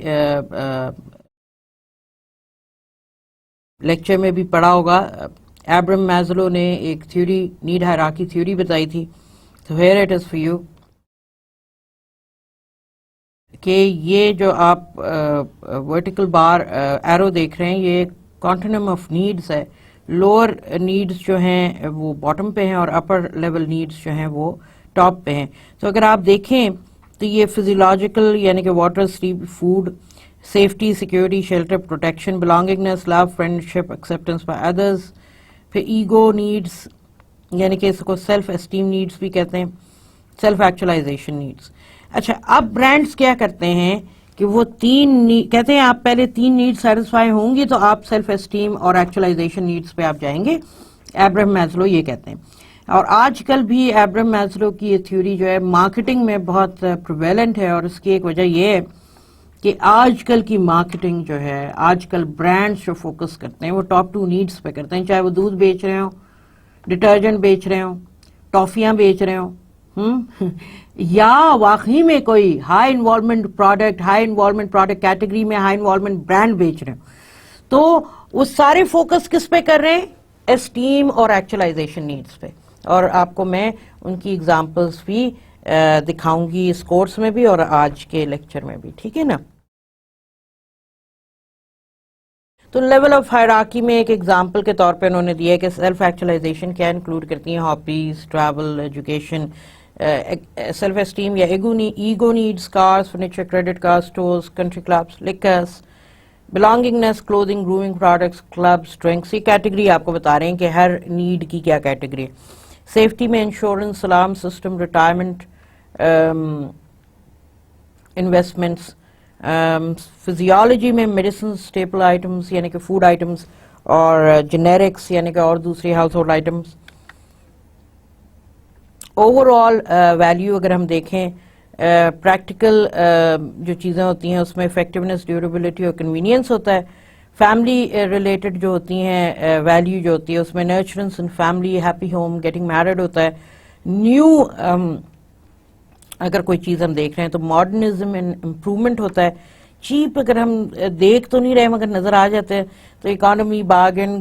لیکچر میں بھی پڑھا ہوگا، ایبرم میزلو نے ایک تھیوری، نیڈ ہائرارکی تھیوری بتائی تھی، تو here it is for you, کہ یہ جو آپ ورٹیکل بار ایرو دیکھ رہے ہیں یہ کانٹینم آف نیڈز ہے لوور نیڈز جو ہیں وہ باٹم پہ ہیں اور اپر لیول نیڈز جو ہیں وہ ٹاپ پہ ہیں. تو اگر آپ دیکھیں تو یہ فزیولوجیکل یعنی کہ water, sleep, food, safety, security, shelter, protection, belongingness, love, friendship, acceptance by others. پھر ایگو نیڈز یعنی کہ اس کو سیلف اسٹیم نیڈز بھی کہتے ہیں, سیلف ایکچولائزیشن نیڈز. اچھا, اب برانڈز کیا کرتے ہیں کہ وہ کہتے ہیں آپ پہلے 3 نیڈ سیٹسفائی ہوں گی تو آپ سیلف اسٹیم اور ایکچولائزیشن نیڈز پہ آپ جائیں گے. ایبراہم میزلو یہ کہتے ہیں. اور آج کل بھی ایبراہم میزلو کی یہ تھیوری جو ہے مارکیٹنگ میں بہت پریویلنٹ ہے, اور اس کی ایک وجہ یہ ہے کہ آج کل کی مارکیٹنگ جو ہے, آج کل برانڈز جو فوکس کرتے ہیں وہ ٹاپ 2 نیڈز پہ کرتے ہیں, چاہے وہ دودھ بیچ رہے ہوں, ڈٹرجنٹ بیچ رہے ہوں, ٹافیاں بیچ رہے ہوں, یا واقعی میں کوئی ہائی انوالومنٹ پروڈکٹ کیٹیگری میں ہائی انوالومنٹ برانڈ بیچ رہے ہوں. تو وہ سارے فوکس کس پہ کر رہے ہیں؟ اسٹیم اور ایکچولائزیشن نیڈز پہ. اور آپ کو میں ان کی ایگزامپلس بھی دکھاؤں گی اس کورس میں بھی اور آج کے لیکچر میں بھی, ٹھیک ہے نا. تو لیول آف ہائرارکی میں ایک ایگزامپل کے طور پہ انہوں نے دیا ہے کہ سیلف ایکچولائزیشن کیا انکلوڈ کرتی ہیں؟ Hobbies, travel, education, self esteem یا ego needs, cars, furniture, credit card, stores, country clubs, liquors, belongingness, clothing, grooming products, clubs, drinks. یہ کیٹیگری آپ کو بتا رہے ہیں کہ ہر نیڈ کی کیا کیٹیگری ہے. سیفٹی میں insurance, alarm system, retirement, investments. Physiology میں میڈیسن, اسٹیپل آئٹمس یعنی کہ فوڈ آئٹمس, اور جنیرکس یعنی کہ اور دوسری house hold items. Over all value اگر ہم دیکھیں, پریکٹیکل جو چیزیں ہوتی ہیں اس میں افیکٹونیس, ڈیوریبلٹی اور کنوینئنس ہوتا ہے. فیملی ریلیٹڈ جو ہوتی ہیں ویلیو جو ہوتی ہے اس میں nurturance in family, happy home, getting married ہوتا ہے. نیو اگر کوئی چیز ہم دیکھ رہے ہیں تو ماڈرنزم اینڈ امپروومنٹ ہوتا ہے. چیپ اگر ہم دیکھ تو نہیں رہے مگر نظر آ جاتے ہیں تو اکانومی, بارگن,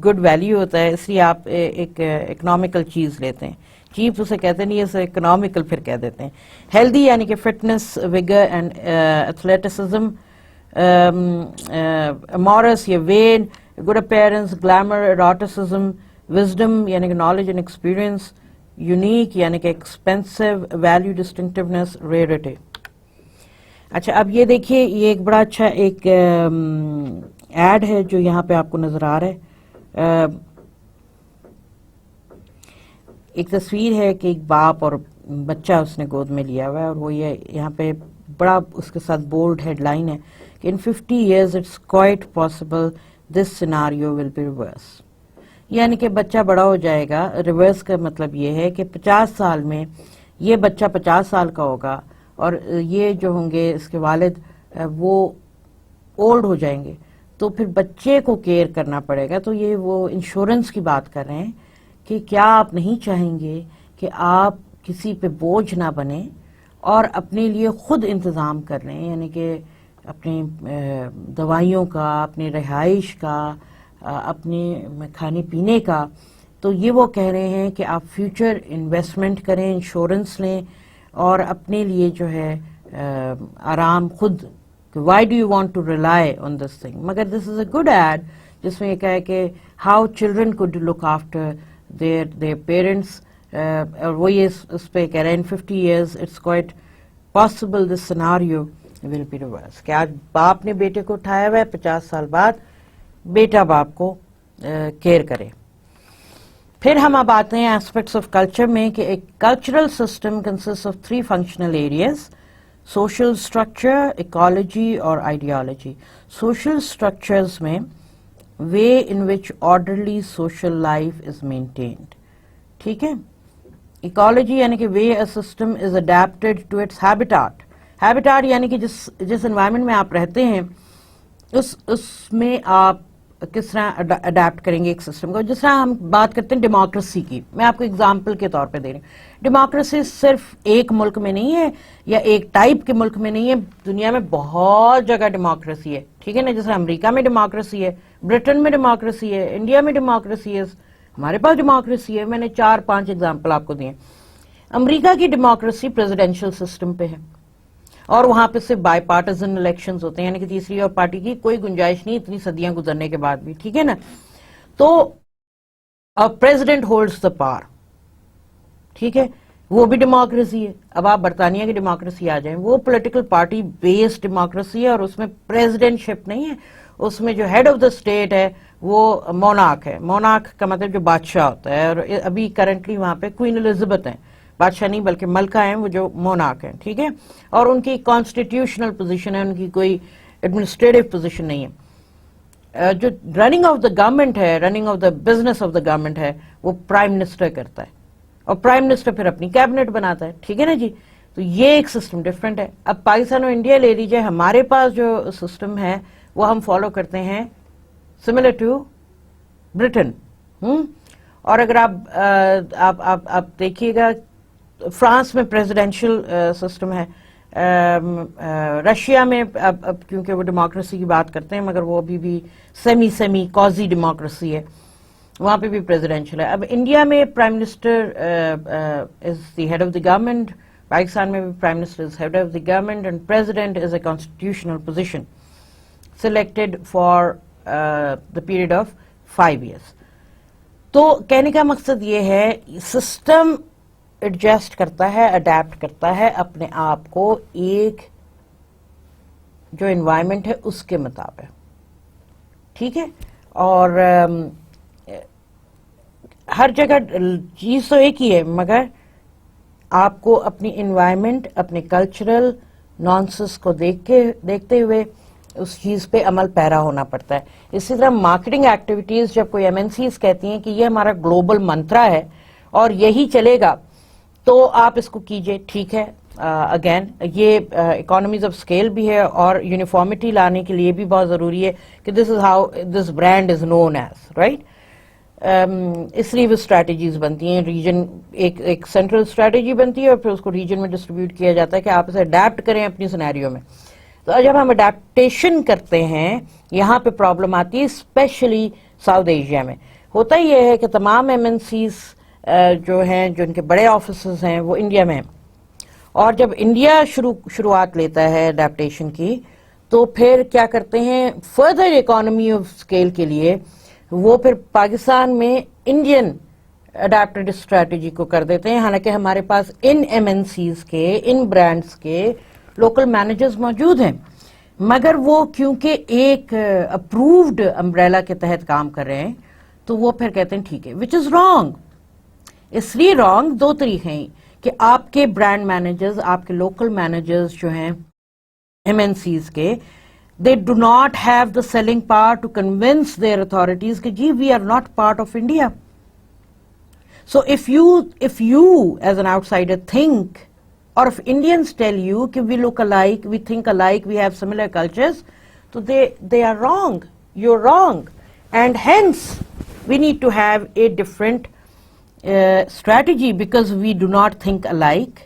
گڈ ویلیو ہوتا ہے, اس لیے آپ ایک اکنامیکل چیز لیتے ہیں. چیپ اسے کہتے نہیں, اسے اکنامیکل پھر کہہ دیتے ہیں. ہیلدی یعنی کہ fitness, vigour and athleticism. Amorous یا vain, good appearance, glamour, eroticism. Wisdom یعنی کہ نالج اینڈ ایکسپیرئنس. یونیک یعنی کہ ایکسپینسو, ویلیو, ڈسٹنکٹیونیس, ریئرٹی. اچھا, اب یہ دیکھیے, یہ ایک بڑا اچھا ایک ایڈ ہے جو یہاں پہ آپ کو نظر آ رہا ہے. ایک تصویر ہے کہ ایک باپ اور بچہ اس نے گود میں لیا ہوا ہے, اور وہ یہ یہاں پہ بڑا اس کے ساتھ بولڈ ہیڈ لائن ہے کہ in 50 years it's quite possible this scenario will be reverse. یعنی کہ بچہ بڑا ہو جائے گا. ریورس کا مطلب یہ ہے کہ 50 سال میں یہ بچہ 50 سال کا ہوگا اور یہ جو ہوں گے اس کے والد وہ اولڈ ہو جائیں گے, تو پھر بچے کو کیئر کرنا پڑے گا. تو یہ وہ انشورنس کی بات کر رہے ہیں کہ کیا آپ نہیں چاہیں گے کہ آپ کسی پہ بوجھ نہ بنیں اور اپنے لیے خود انتظام کر لیں, یعنی کہ اپنی دوائیوں کا, اپنی رہائش کا, اپنے کھانے پینے کا. تو یہ وہ کہہ رہے ہیں کہ آپ فیوچر انویسٹمنٹ کریں, انشورنس لیں اور اپنے لیے جو ہے آرام خود. Why do you want to rely on this thing. مگر this is a good add جس میں یہ کہا ہے کہ how children could look after their parents. اور وہ یہ اس پہ کہہ رہے ہیں in 50 years it's quite possible this scenario will be reversed. کہ آج باپ نے بیٹے کو اٹھایا ہوا ہے, 50 سال بعد بیٹا باپ کو کیئر کرے. پھر ہم اب آتے ہیں ایسپیکٹس آف کلچر میں کہ ایک cultural system consists of 3 functional areas: social structure, ecology اور ideology. social structures میں way in which orderly social life is maintained. ٹھیک ہے. ecology یعنی کہ way a system is adapted to its habitat. habitat یعنی کہ جس environment میں آپ رہتے ہیں اس میں آپ کس طرح اڈیپٹ کریں گے ایک سسٹم کو. جس طرح ہم بات کرتے ہیں ڈیموکریسی کی, میں آپ کو اگزامپل کے طور پہ دے رہی ہوں. ڈیموکریسی صرف ایک ملک میں نہیں ہے یا ایک ٹائپ کے ملک میں نہیں ہے, دنیا میں بہت جگہ ڈیموکریسی ہے. ٹھیک ہے نا, جیسے امریکہ میں ڈیموکریسی ہے, برٹن میں ڈیموکریسی ہے, انڈیا میں ڈیموکریسی ہے, ہمارے پاس ڈیموکریسی ہے. میں نے 4-5 ایگزامپل آپ کو دیے. امریکہ کی ڈیموکریسی پریزیڈینشل سسٹم پہ ہے اور وہاں پہ صرف بائی پارٹیزن الیکشنز ہوتے ہیں, یعنی کہ تیسری اور پارٹی کی کوئی گنجائش نہیں اتنی صدیاں گزرنے کے بعد بھی. ٹھیک ہے نا. تو اور پریزیڈنٹ ہولڈز دا پاور. ٹھیک ہے, وہ بھی ڈیموکریسی ہے. اب آپ برطانیہ کی ڈیموکریسی آ جائیں, وہ پولیٹیکل پارٹی بیسڈ ڈیموکریسی ہے, اور اس میں پریزیڈنٹ شپ نہیں ہے, اس میں جو ہیڈ آف دا اسٹیٹ ہے وہ مونارک ہے. مونارک کا مطلب جو بادشاہ ہوتا ہے, اور ابھی کرنٹلی وہاں پہ کوئین الزبتھ ہیں, بادشاہ نہیں بلکہ ملکہ ہیں وہ جو مونارک ہیں. ٹھیک ہے, اور ان کی کانسٹیٹیوشنل پوزیشن ہے, ان کی کوئی ایڈمنسٹریٹو پوزیشن نہیں ہے. جو رننگ آف دا گورنمنٹ ہے, running of the business of the government ہے, وہ پرائم منسٹر کرتا ہے, اور پرائم منسٹر پھر اپنی کیبنٹ بناتا ہے. ٹھیک ہے نا جی, تو یہ ایک سسٹم ڈفرینٹ ہے. اب پاکستان اور انڈیا لے لیجئے, ہمارے پاس جو سسٹم ہے وہ ہم فالو کرتے ہیں سملر ٹو برٹن. اور اگر آپ دیکھیے گا, فرانس میں پریزیڈینشل سسٹم ہے, رشیا میں اب کیونکہ وہ ڈیموکریسی کی بات کرتے ہیں مگر وہ ابھی بھی سیمی کوزی ڈیموکریسی ہے, وہاں پہ بھی پریزیڈینشل ہے. اب انڈیا میں prime minister is the head of the government, Pakistan میں بھی prime minister is head of the government, and president is a constitutional position selected for the period of 5 years. تو کہنے کا مقصد یہ ہے, سسٹم ایڈجسٹ کرتا ہے, اڈیپٹ کرتا ہے اپنے آپ کو ایک جو انوائرمنٹ ہے اس کے مطابق. ٹھیک ہے, اور ہر جگہ چیز تو ایک ہی ہے, مگر آپ کو اپنی انوائرمنٹ, اپنے کلچرل نانسز کو دیکھتے ہوئے اس چیز پہ عمل پیرا ہونا پڑتا ہے. اسی طرح مارکیٹنگ ایکٹیویٹیز, جب کوئی MNCs کہتی ہیں کہ یہ ہمارا گلوبل منترا ہے اور یہی چلے گا, تو آپ اس کو کیجئے. ٹھیک ہے, اگین یہ اکانومیز آف اسکیل بھی ہے, اور یونیفارمٹی لانے کے لیے بھی بہت ضروری ہے کہ this is how this brand is known as, right. اس لیے وہ اسٹریٹجیز بنتی ہیں, ریجن ایک سینٹرل اسٹریٹجی بنتی ہے اور پھر اس کو ریجن میں ڈسٹریبیوٹ کیا جاتا ہے کہ آپ اسے اڈیپٹ کریں اپنی سینیریو میں. تو جب ہم اڈیپٹیشن کرتے ہیں, یہاں پہ پرابلم آتی ہے, اسپیشلی ساؤتھ ایشیا میں. ہوتا یہ ہے کہ تمام MNCs جو ہیں, جو ان کے بڑے آفیسز ہیں, وہ انڈیا میں ہیں, اور جب انڈیا شروعات لیتا ہے اڈیپٹیشن کی, تو پھر کیا کرتے ہیں, فردر اکانومی آف اسکیل کے لیے وہ پھر پاکستان میں انڈین اڈیپٹڈ اسٹریٹجی کو کر دیتے ہیں. حالانکہ ہمارے پاس ان MNCs کے, ان برانڈز کے لوکل مینیجرز موجود ہیں, مگر وہ کیونکہ ایک اپرووڈ امبریلا کے تحت کام کر رہے ہیں, تو وہ پھر کہتے ہیں ٹھیک ہے, وچ از رانگ. اس لیے رانگ دو طریقے ہیں کہ آپ کے برانڈ مینیجرز, آپ کے لوکل مینیجرز جو ہیں MNCs کے, they do not have the selling power to convince their authorities کہ جی we are not part of India. So if you as an outsider think, or if Indians tell you کہ we look alike, we think alike, we have similar cultures, so they are wrong. You're wrong, and hence we need to have a different strategy, because we do not think alike,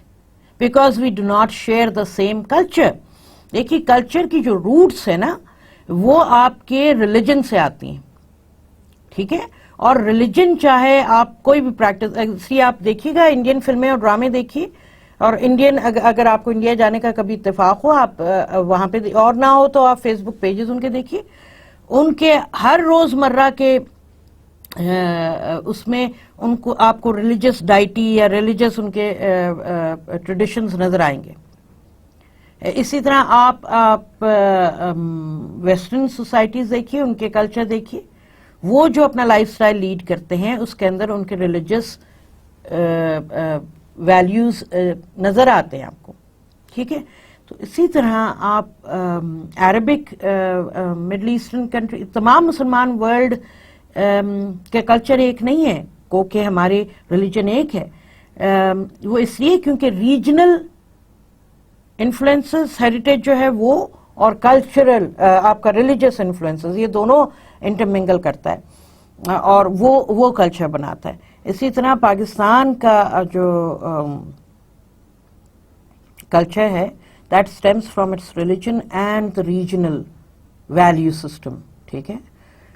because we do not share the same culture. دیکھیے culture کی جو roots ہے نا, وہ آپ کے religion سے آتی ہیں. ٹھیک ہے, اور ریلیجن چاہے آپ کوئی بھی پریکٹس, اسی آپ دیکھیے گا انڈین فلمیں اور ڈرامے دیکھیے, اور انڈین اگر آپ کو انڈیا جانے کا کبھی اتفاق ہو, آپ وہاں پہ, اور نہ ہو تو آپ فیس بک پیجز ان کے دیکھیے, ان کے ہر روز مرہ کے اس میں ان کو آپ کو ریلیجس ڈائٹی یا ریلیجس ان کے ٹریڈیشنز نظر آئیں گے. اسی طرح آپ ویسٹرن سوسائٹیز دیکھیے, ان کے کلچر دیکھیے, وہ جو اپنا لائف سٹائل لیڈ کرتے ہیں اس کے اندر ان کے ریلیجس ویلیوز نظر آتے ہیں آپ کو. ٹھیک ہے, تو اسی طرح آپ عربک, مڈل ایسٹرن کنٹری, تمام مسلمان ورلڈ کے کلچر ایک نہیں ہے, کو کہ ہمارے ریلیجن ایک ہے. وہ اس لیے کیونکہ ریجنل انفلوئنسز, ہیریٹیج جو ہے وہ, اور کلچرل آپ کا ریلیجس انفلوئنسز, یہ دونوں انٹرمنگل کرتا ہے اور وہ کلچر بناتا ہے. اسی طرح پاکستان کا جو کلچر ہے, that stems from its religion and the regional value system. ٹھیک ہے,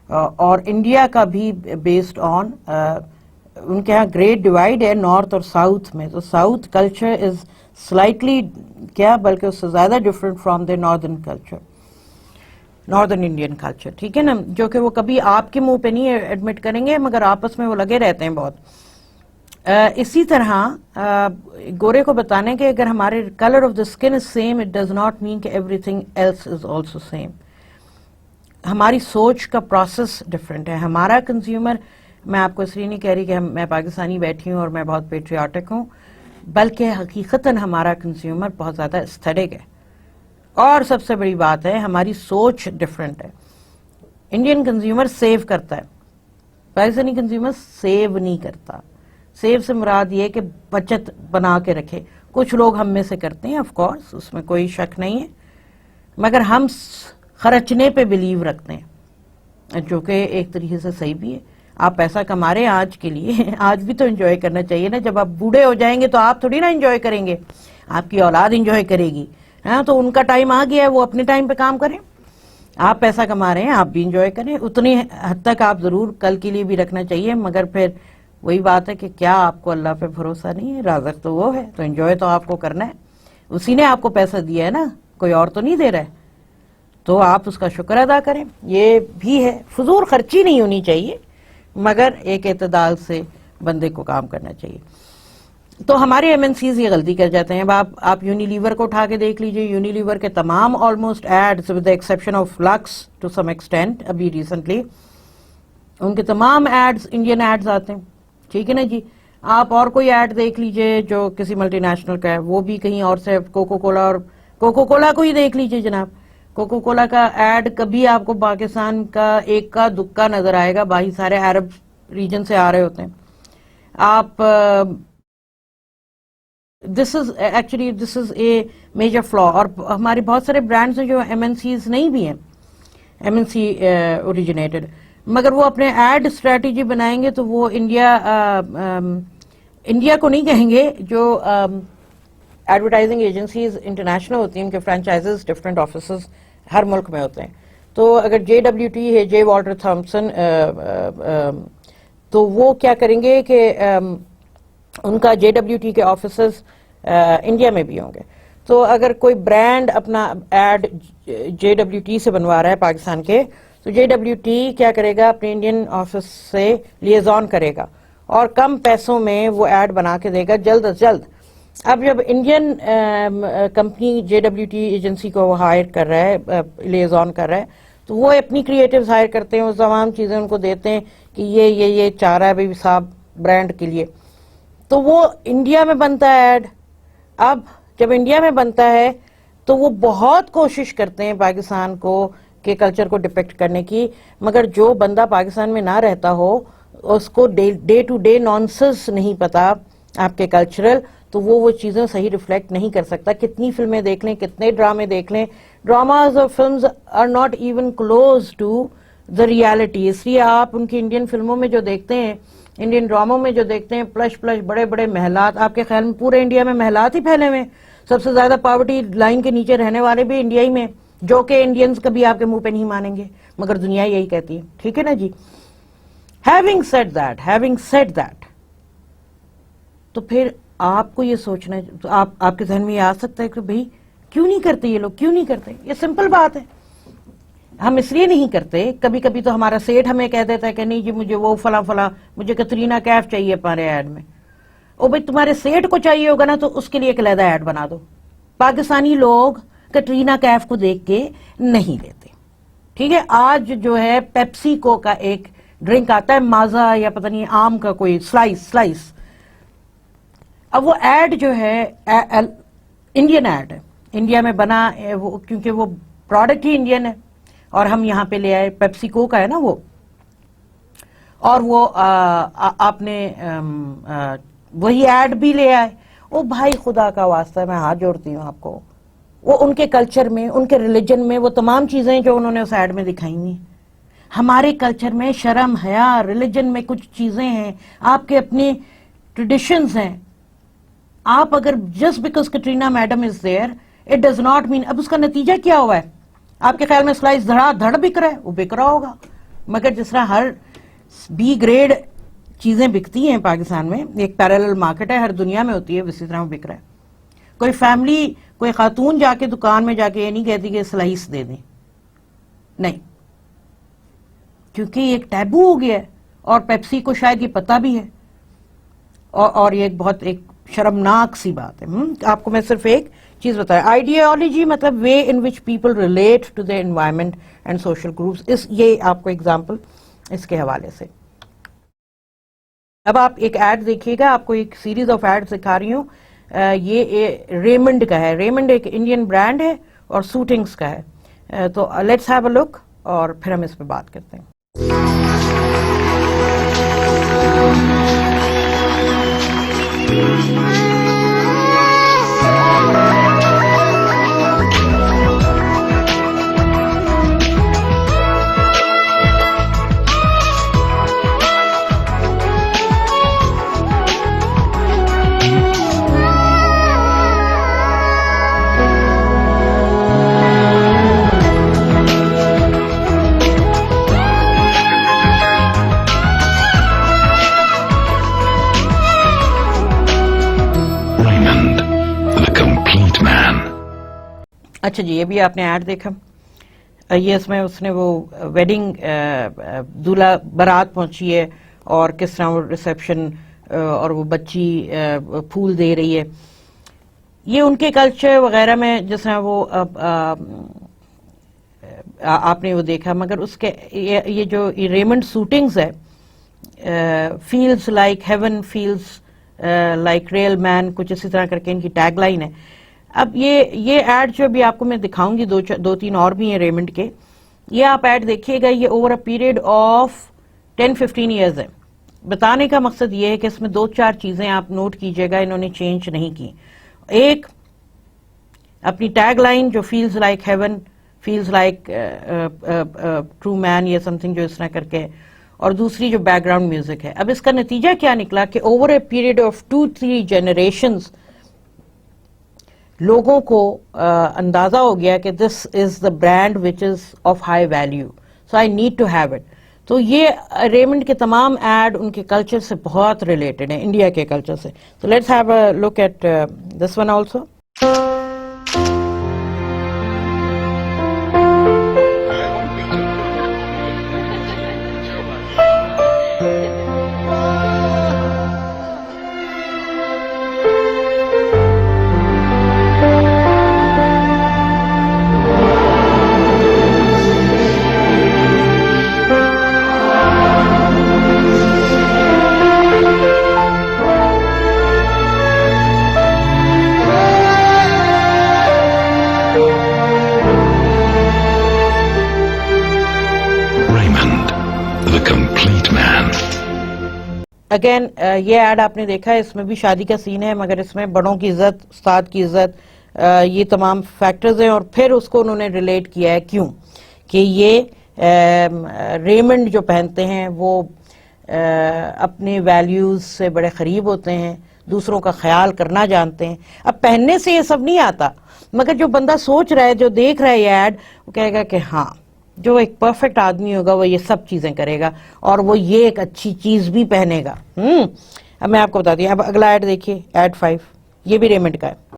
اور انڈیا کا بھی بیسڈ آن, ان کے ہاں گریٹ ڈیوائڈ ہے نارتھ اور ساؤتھ میں, تو ساؤتھ کلچر از سلائٹلی کیا, بلکہ اس سے زیادہ different from the northern culture. Northern Indian culture, ٹھیک ہے نا، جو کہ وہ کبھی آپ کے منہ پہ نہیں ایڈمٹ کریں گے مگر آپس میں وہ لگے رہتے ہیں بہت. اسی طرح گورے کو بتانے کہ اگر ہمارے colour of the skin is same it does not mean کہ everything else is also same. ہماری سوچ کا پروسیس ڈفرینٹ ہے. ہمارا کنزیومر، میں آپ کو اس لیے نہیں کہہ رہی کہ میں پاکستانی بیٹھی ہوں اور میں بہت پیٹریاٹک ہوں، بلکہ حقیقتاً ہمارا کنزیومر بہت زیادہ ایستھیٹک ہے. اور سب سے بڑی بات ہے ہماری سوچ ڈفرینٹ ہے. انڈین کنزیومر سیو کرتا ہے، پاکستانی کنزیومر سیو نہیں کرتا. سیو سے مراد یہ کہ بچت بنا کے رکھے. کچھ لوگ ہم میں سے کرتے ہیں آف کورس، اس میں کوئی شک نہیں ہے، مگر ہم خرچنے پہ بلیو رکھتے ہیں، جو کہ ایک طریقے سے صحیح بھی ہے. آپ پیسہ کما رہے ہیں آج کے لیے، آج بھی تو انجوائے کرنا چاہیے نا. جب آپ بوڑھے ہو جائیں گے تو آپ تھوڑی نا انجوائے کریں گے، آپ کی اولاد انجوائے کرے گی. ہاں تو ان کا ٹائم آ گیا ہے، وہ اپنے ٹائم پہ کام کریں. آپ پیسہ کما رہے ہیں، آپ بھی انجوائے کریں. اتنی حد تک آپ ضرور کل کے لیے بھی رکھنا چاہیے، مگر پھر وہی بات ہے کہ کیا آپ کو اللہ پہ بھروسہ نہیں ہے؟ رازق تو وہ ہے، تو انجوائے تو آپ کو کرنا ہے. اسی نے آپ کو پیسہ دیا ہے نا، کوئی اور تو نہیں دے رہا ہے. تو آپ اس کا شکر ادا کریں. یہ بھی ہے، فضول خرچی نہیں ہونی چاہیے، مگر ایک اعتدال سے بندے کو کام کرنا چاہیے. تو ہمارے ایم این سیز یہ غلطی کر جاتے ہیں. اب آپ یونیلیور کو اٹھا کے دیکھ لیجئے. یونیلیور کے تمام almost ads with the exception of Lux to some extent, ابھی ریسنٹلی ان کے تمام ایڈز انڈین ایڈز آتے ہیں. ٹھیک ہے نا جی. آپ اور کوئی ایڈ دیکھ لیجئے جو کسی ملٹی نیشنل کا ہے، وہ بھی کہیں اور سے. کوکو کولا، اور کوکو کولا کو ہی دیکھ لیجئے جناب. کوکو کولا کا ایڈ کبھی آپ کو پاکستان کا ایک کا دکا نظر آئے گا، باقی سارے عرب ریجن سے آ رہے ہوتے ہیں. آپ دس از اے میجر فلا. اور ہمارے بہت سارے برانڈز ہیں جو ایم این سیز نہیں بھی ہیں، ایم این سی اوریجنیٹڈ، مگر وہ اپنے ایڈ اسٹریٹجی بنائیں گے تو وہ انڈیا کو نہیں کہیں گے. جو ایڈورٹائزنگ ایجنسیز انٹرنیشنل ہوتی ہیں، ان کے فرینچائزز ڈفرینٹ آفیسز ہر ملک میں ہوتے ہیں. تو اگر JWT ہے، جے والٹر تھامسن، تو وہ کیا کریں گے کہ ان کا JWT کے آفیسز انڈیا میں بھی ہوں گے. تو اگر کوئی برانڈ اپنا ایڈ JWT سے بنوا رہا ہے پاکستان کے، تو JWT کیا کرے گا؟ اپنے انڈین آفس سے لیزون کرے گا اور کم پیسوں میں وہ ایڈ بنا کے دے گا جلد از جلد. اب جب انڈین کمپنی JWT ایجنسی کو ہائر کر رہا ہے، لیزون کر رہا ہے، تو وہ اپنی کریٹیوز ہائر کرتے ہیں، وہ تمام چیزیں ان کو دیتے ہیں کہ یہ چاہ رہا ہے بھائی صاحب برانڈ کے لیے، تو وہ انڈیا میں بنتا ہے ایڈ. اب جب انڈیا میں بنتا ہے تو وہ بہت کوشش کرتے ہیں پاکستان کو کے کلچر کو ڈپکٹ کرنے کی، مگر جو بندہ پاکستان میں نہ رہتا ہو، اس کو ڈے ٹو ڈے نانسنس نہیں پتا آپ کے کلچرل، تو وہ چیزیں صحیح ریفلیکٹ نہیں کر سکتا. کتنی فلمیں دیکھ لیں، کتنے ڈرامے دیکھ لیں، ڈراماز اور films are not even close to the reality. اس لیے آپ ان کی انڈین فلموں میں جو دیکھتے ہیں، انڈین ڈراموں میں جو دیکھتے ہیں، پلش بڑے بڑے محلات. آپ کے خیال میں پورے انڈیا میں محلات ہی پھیلے ہوئے؟ سب سے زیادہ پاورٹی لائن کے نیچے رہنے والے بھی انڈیا ہی میں، جو کہ انڈینز کبھی آپ کے منہ پہ نہیں مانیں گے، مگر دنیا یہی کہتی ہے. ٹھیک ہے نا جی. ہیونگ سیڈ دیٹ تو پھر آپ کو یہ سوچنا، آپ کے ذہن میں یہ آ سکتا ہے کہ بھئی کیوں نہیں کرتے یہ لوگ، کیوں نہیں کرتے؟ یہ سمپل بات ہے. ہم اس لیے نہیں کرتے. کبھی کبھی تو ہمارا سیٹ ہمیں کہہ دیتا ہے کہ نہیں جی مجھے وہ فلاں مجھے کترینہ کیف چاہیے ہمارے ایڈ میں. او بھئی تمہارے سیٹ کو چاہیے ہوگا نا، تو اس کے لیے ایک علیحدہ ایڈ بنا دو. پاکستانی لوگ کترینہ کیف کو دیکھ کے نہیں لیتے. ٹھیک ہے. آج جو ہے پیپسی کو کا ایک ڈرنک آتا ہے مازا یا پتہ نہیں آم کا کوئی سلائس. اب وہ ایڈ جو ہے انڈین ایڈ ہے، انڈیا میں بنا، کیونکہ وہ پروڈکٹ ہی انڈین ہے اور ہم یہاں پہ لے آئے. پیپسی کو کا ہے نا وہ، اور وہ آپ نے وہی ایڈ بھی لے آئے. او بھائی خدا کا واسطہ میں ہاتھ جوڑتی ہوں آپ کو، وہ ان کے کلچر میں، ان کے ریلیجن میں وہ تمام چیزیں جو انہوں نے اس ایڈ میں دکھائی ہوئی. ہمارے کلچر میں شرم حیا، ریلیجن میں کچھ چیزیں ہیں، آپ کے اپنے ٹریڈیشنز ہیں. آپ اگر just because Katrina madam is there it does not مین. اب اس کا نتیجہ کیا ہوا ہے؟ آپ کے خیال میں سلائس دھڑا دھڑ بک رہا ہے؟ وہ بک رہا ہوگا، مگر جس طرح ہر بی گریڈ چیزیں بکتی ہیں پاکستان میں، ایک پیرالل مارکیٹ ہے، ہر دنیا میں ہوتی ہے، اسی طرح وہ بک رہا ہے. کوئی فیملی، کوئی خاتون جا کے دکان میں جا کے یہ نہیں کہتی کہ سلائس دے دیں. نہیں، کیونکہ یہ ایک ٹیبو ہو گیا ہے، اور پیپسی کو شاید یہ پتہ بھی ہے، اور یہ ایک بہت ایک شرمناک سی بات ہے. آپ کو میں صرف ایک چیز بتایا، آئیڈیالوجی مطلب way in which people relate to the environment and social groups. یہ آپ کو ایگزامپل اس کے حوالے سے. اب آپ ایک ایڈ دیکھیے گا، آپ کو ایک سیریز آف ایڈ دکھا رہی ہوں. یہ ریمنڈ کا ہے. ریمنڈ ایک انڈین برانڈ ہے اور سوٹنگز کا ہے. تو لیٹس ہیو اے لک اور پھر ہم اس پہ بات کرتے ہیں. اچھا جی، یہ بھی آپ نے ایڈ دیکھا. یہ اس میں اس نے وہ ویڈنگ دولہا بارات پہنچی ہے اور کس طرح وہ ریسیپشن اور وہ بچی پھول دے رہی ہے. یہ ان کے کلچر وغیرہ میں جس طرح وہ آپ نے وہ دیکھا. مگر اس کے یہ جو ریمنڈ سوٹنگز ہے، feels like heaven feels like real man, کچھ اسی طرح کر کے ان کی ٹیگ لائن ہے. اب یہ ایڈ جو بھی آپ کو میں دکھاؤں گی، دو تین اور بھی ہیں ریمنڈ کے. یہ آپ ایڈ دیکھیے گا، یہ over a period of 10-15 years ہے. بتانے کا مقصد یہ ہے کہ اس میں 2-4 چیزیں آپ نوٹ کیجئے گا انہوں نے چینج نہیں کی. ایک، اپنی ٹیگ لائن جو feels like heaven feels like true man یا سم تھنگ جو اس طرح کر کے، اور دوسری جو بیک گراؤنڈ میوزک ہے. اب اس کا نتیجہ کیا نکلا کہ over a period of 2-3 generations لوگوں کو اندازہ ہو گیا کہ this is the brand which is of high value, so I need to have it. تو یہ ریمنڈ کے تمام ایڈ ان کے کلچر سے بہت ریلیٹڈ ہیں، انڈیا کے کلچر سے. تو let's have a look at this one also. Again یہ ایڈ آپ نے دیکھا ہے، اس میں بھی شادی کا سین ہے، مگر اس میں بڑوں کی عزت، استاد کی عزت، یہ تمام فیکٹرز ہیں. اور پھر اس کو انہوں نے ریلیٹ کیا ہے کیوں کہ یہ ریمنڈ جو پہنتے ہیں وہ اپنے ویلیوز سے بڑے قریب ہوتے ہیں، دوسروں کا خیال کرنا جانتے ہیں. اب پہننے سے یہ سب نہیں آتا، مگر جو بندہ سوچ رہا ہے، جو دیکھ رہا ہے یہ ایڈ، وہ کہے گا کہ ہاں جو ایک پرفیکٹ آدمی ہوگا وہ یہ سب چیزیں کرے گا اور وہ یہ ایک اچھی چیز بھی پہنے گا. اب میں آپ کو بتاتی ہوں. اب اگلا ایڈ دیکھیے، ایڈ 5. یہ بھی ریمنڈ کا ہے.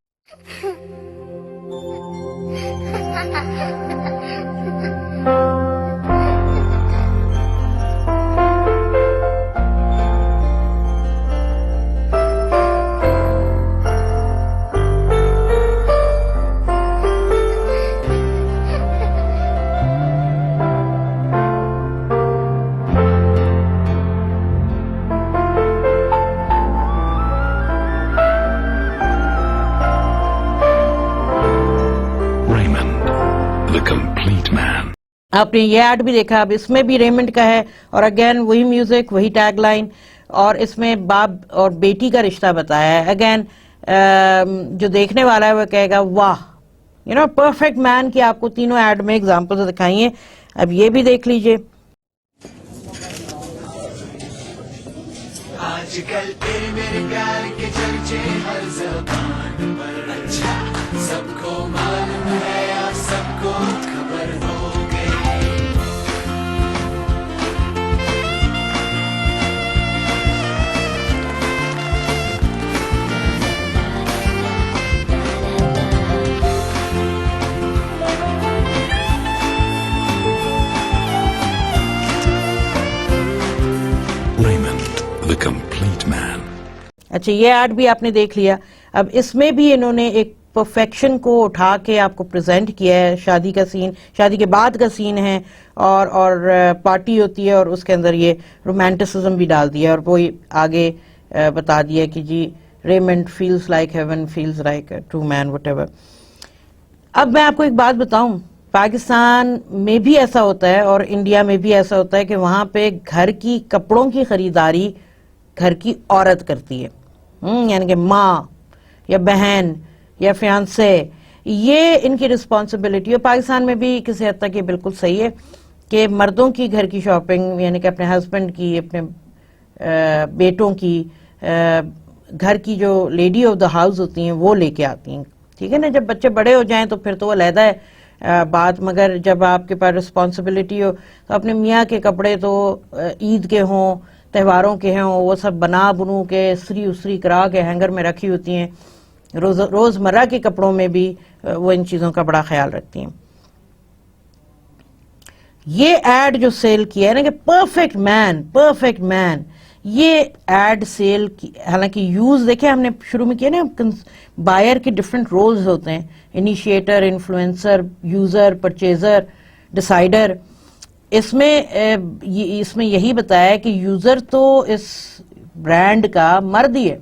آپ نے یہ ایڈ بھی دیکھا. اب اس میں بھی ریمنڈ کا ہے اور اگین وہی میوزک، وہی ٹیگ لائن، اور اس میں باپ اور بیٹی کا رشتہ بتایا ہے. اگین جو دیکھنے والا ہے وہ کہے گا واہ، پرفیکٹ مین کی آپ کو تینوں ایڈ میں ایگزامپل دکھائی ہیں. اب یہ بھی دیکھ لیجئے. آج کل تیرے میرے پیار کے چرچے ہر زبان پر، اچھا سب کو معلوم ہے اور سب کو خبر ہو Raymond, the complete man. اچھا یہ ایڈ بھی آپ نے دیکھ لیا. اب اس میں بھی انہوں نے ایک پرفیکشن کو اٹھا کے آپ کو پریزنٹ کیا ہے. شادی کا سین، شادی کے بعد کا سین ہے، اور پارٹی ہوتی ہے، اور اس کے اندر یہ رومانٹسزم بھی ڈال دیا، اور وہی آگے بتا دیا کہ جی Raymond feels like heaven, feels like true man, whatever. اب میں آپ کو ایک بات بتاؤں، پاکستان میں بھی ایسا ہوتا ہے اور انڈیا میں بھی ایسا ہوتا ہے کہ وہاں پہ گھر کی کپڑوں کی خریداری گھر کی عورت کرتی ہے. یعنی کہ ماں یا بہن یا فیانسے، یہ ان کی رسپانسبلٹی ہے. پاکستان میں بھی کسی حد تک یہ بالکل صحیح ہے کہ مردوں کی گھر کی شاپنگ، یعنی کہ اپنے ہسبینڈ کی، اپنے بیٹوں کی، گھر کی جو لیڈی آف دا ہاؤس ہوتی ہیں وہ لے کے آتی ہیں. ٹھیک ہے نا، جب بچے بڑے ہو جائیں تو پھر تو وہ علیحدہ ہے بات، مگر جب آپ کے پاس رسپانسبلٹی ہو تو اپنے میاں کے کپڑے تو عید کے ہوں، تہواروں کے ہوں، وہ سب بنا بنو کے استری اسری کرا کے ہینگر میں رکھی ہوتی ہیں. روزمرہ کے کپڑوں میں بھی وہ ان چیزوں کا بڑا خیال رکھتی ہیں. یہ ایڈ جو سیل کیا ہے نا کہ پرفیکٹ مین، پرفیکٹ مین، یہ ایڈ سیل کی، حالانکہ یوز دیکھیں ہم نے شروع میں کیا نا، بائر کے ڈفرینٹ رولز ہوتے ہیں، انیشیٹر، انفلوئنسر، یوزر، پرچیزر، ڈیسائیڈر. اس میں یہی بتایا ہے کہ یوزر تو اس برانڈ کا مرد ہی ہے،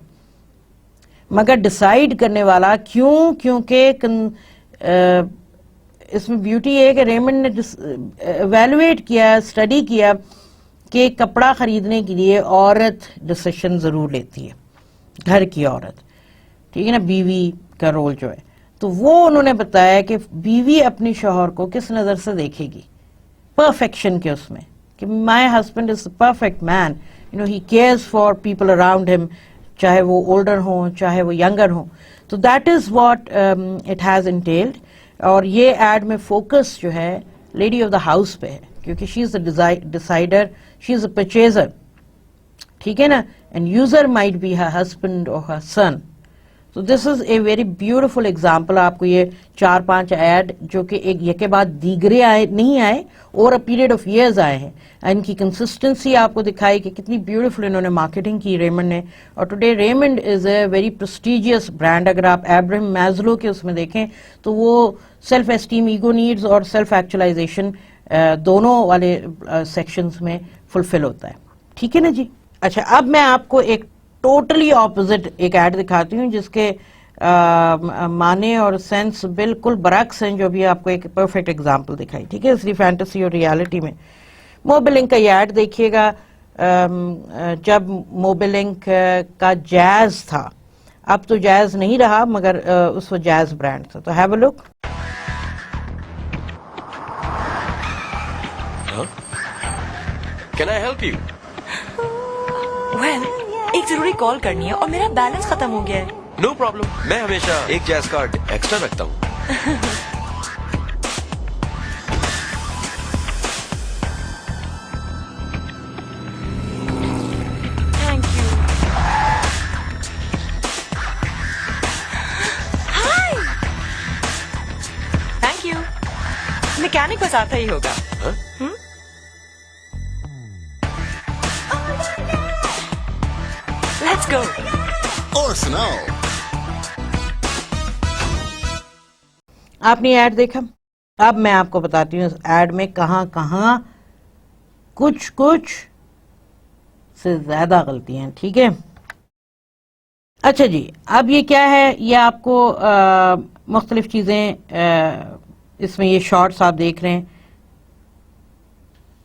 مگر ڈیسائیڈ کرنے والا کیوں؟ کیونکہ اس میں بیوٹی ہے کہ ریمنڈ نے ایویلویٹ کیا، اسٹڈی کیا کہ کپڑا خریدنے کے لیے عورت ڈیسیشن ضرور لیتی ہے، گھر کی عورت. ٹھیک ہے نا، بیوی کا رول جو ہے، تو وہ انہوں نے بتایا کہ بیوی اپنی شوہر کو کس نظر سے دیکھے گی، پرفیکشن کے اس میں، کہ my husband is perfect man, he cares for people around him, چاہے وہ اولڈر ہوں چاہے وہ ینگر ہوں. تو that is what it has entitled. اور یہ ایڈ میں فوکس جو ہے لیڈی آف دا ہاؤس پہ ہے، کیونکہ شی از اے ڈیسائیڈر، شی از اے پرچیزر. ٹھیک ہے نا، end user might be her husband اور ہر سن. تو this is a very beautiful example. آپ کو یہ 4-5 ایڈ جو کہ ایک کے بعد دیگرے نہیں آئے، اور پیریڈ آف ایئرز آئے ہیں، ان کی کنسسٹنسی آپ کو دکھائی کہ کتنی بیوٹیفل انہوں نے مارکیٹنگ کی ریمنڈ نے. اور today Raymond is a very prestigious brand. اگر آپ ایبراہم میزلو کے اس میں دیکھیں تو وہ سیلف اسٹیم، ایگو نیڈز اور سیلف ایکچولائزیشن دونوں والے سیکشنز میں فلفل ہوتا ہے. ٹھیک ہے نا جی. اچھا، اب میں آپ کو ایک ٹوٹلی اپوزٹ ایک ایڈ دکھاتی ہوں جس کے معنی اور سینس بالکل برعکس ہیں، جو بھی آپ کو ایک پرفیکٹ ایگزامپل دکھائی. ٹھیک ہے، اس کی فینٹیسی اور ریالٹی میں. موبلنک کا یہ ایڈ دیکھیے گا. جب موبلنک کا جیز تھا، اب تو جیز نہیں رہا، مگر اس وقت جیز برانڈ تھا. تو have a look. Can I help you? Well ایک ضروری کال کرنی ہے اور میرا بیلنس ختم ہو گیا ہے. No problem. میں ہمیشہ ایک جیز کارڈ ایکسٹرا رکھتا ہوں. Thank you. Hi, thank you. Mechanic بس آتا ہی ہوگا. Let's go. Or snow. آپ نے ایڈ دیکھا. اب میں آپ کو بتاتی ہوں اس ایڈ میں کہاں کہاں کچھ سے زیادہ غلطیاں. ٹھیک ہے. اچھا جی، اب یہ کیا ہے، یہ آپ کو مختلف چیزیں اس میں یہ شارٹس آپ دیکھ رہے ہیں.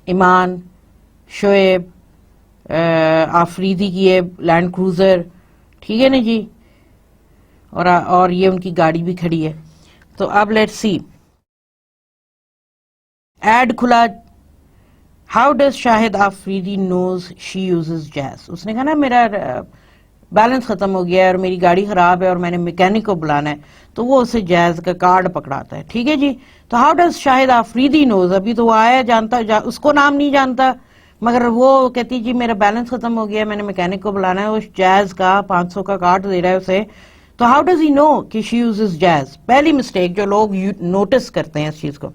ایمان، شعیب، آفریدی کی ہے لینڈ کروزر. ٹھیک ہے نا جی، اور یہ ان کی گاڑی بھی کھڑی ہے. تو اب لیٹ سی. ایڈ کھلا. How does Shahid Afridi knows she uses Jazz. اس نے کہا نا میرا بیلنس ختم ہو گیا ہے اور میری گاڑی خراب ہے اور میں نے میکینک کو بلانا ہے، تو وہ اسے جیز کا کارڈ پکڑاتا ہے. ٹھیک ہے جی. تو ہاؤ ڈز شاہد آفریدی نوز، ابھی تو وہ آیا جانتا، اس کو نام نہیں جانتا، مگر وہ کہتی جی میرا بیلنس ختم ہو گیا ہے، میں نے میکینک کو بلانا ہے، اس جیز کا 500 کا کارڈ دے رہا ہے اسے. تو ہاؤ ڈز ہی نو کہ شی یوزز جیز. پہلی مسٹیک جو لوگ نوٹس کرتے ہیں اس چیز کو.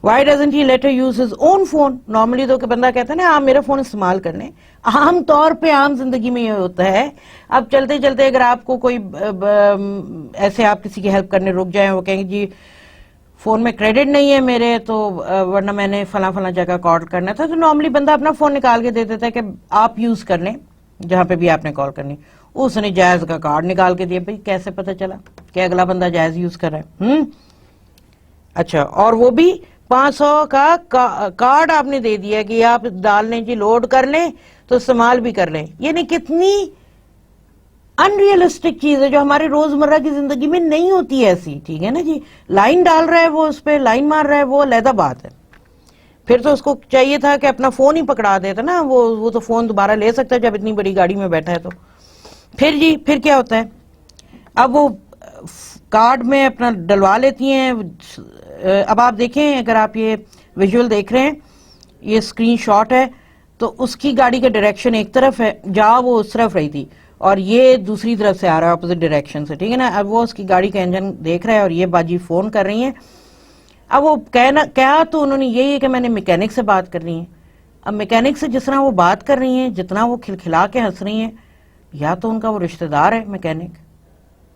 Why doesn't he let her use his own phone? Normally تو کہ بندہ کہتا ہے نا آپ میرا فون استعمال کر لیں, عام طور پہ عام زندگی میں یہ ہوتا ہے. اب چلتے چلتے اگر آپ کو کوئی ایسے آپ کسی کی ہیلپ کرنے رک جائیں, وہ کہیں گے جی فون میں کریڈٹ نہیں ہے میرے تو ورنہ میں نے فلاں فلاں جگہ کال کرنا تھا, تو نارملی بندہ اپنا فون نکال کے دے دیتا ہے کہ آپ یوز کر لیں جہاں پہ بھی آپ نے کال کرنی. اس نے جائز کا کارڈ نکال کے دیا. بھائی کیسے پتہ چلا کہ اگلا بندہ جائز یوز کر رہا ہے؟ اچھا, اور وہ بھی 500 کا کارڈ آپ نے دے دیا کہ آپ ڈال لیں جی, لوڈ کر لیں تو استعمال بھی کر لیں. یعنی کتنی ان ریئلسٹک چیز ہے جو ہمارے روزمرہ کی زندگی میں نہیں ہوتی ہے ایسی. ٹھیک ہے نا جی, لائن ڈال رہا ہے وہ, اس پہ لائن مار رہا ہے وہ علیحدہ بات ہے. پھر تو اس کو چاہیے تھا کہ اپنا فون ہی پکڑا دیتا نا, وہ تو فون دوبارہ لے سکتا ہے جب اتنی بڑی گاڑی میں بیٹھا ہے. تو پھر کیا ہوتا ہے, اب وہ کارڈ میں اپنا ڈلوا لیتی ہیں. اب آپ دیکھیں, اگر آپ یہ ویژول دیکھ رہے ہیں, یہ اسکرین شاٹ ہے, تو اس کی گاڑی کا ڈائریکشن ایک طرف ہے, جہاں وہ اس طرف رہی تھی, اور یہ دوسری طرف سے آ رہا ہے اپوزٹ ڈائریکشن سے. ٹھیک ہے نا, اب وہ اس کی گاڑی کا انجن دیکھ رہا ہے اور یہ باجی فون کر رہی ہیں. اب وہ کہا تو انہوں نے یہی ہے کہ میں نے میکینک سے بات کرنی ہے. اب میکینک سے جس طرح وہ بات کر رہی ہیں, جتنا وہ کھلکھلا کے ہنس رہی ہیں, یا تو ان کا وہ رشتہ دار ہے میکینک.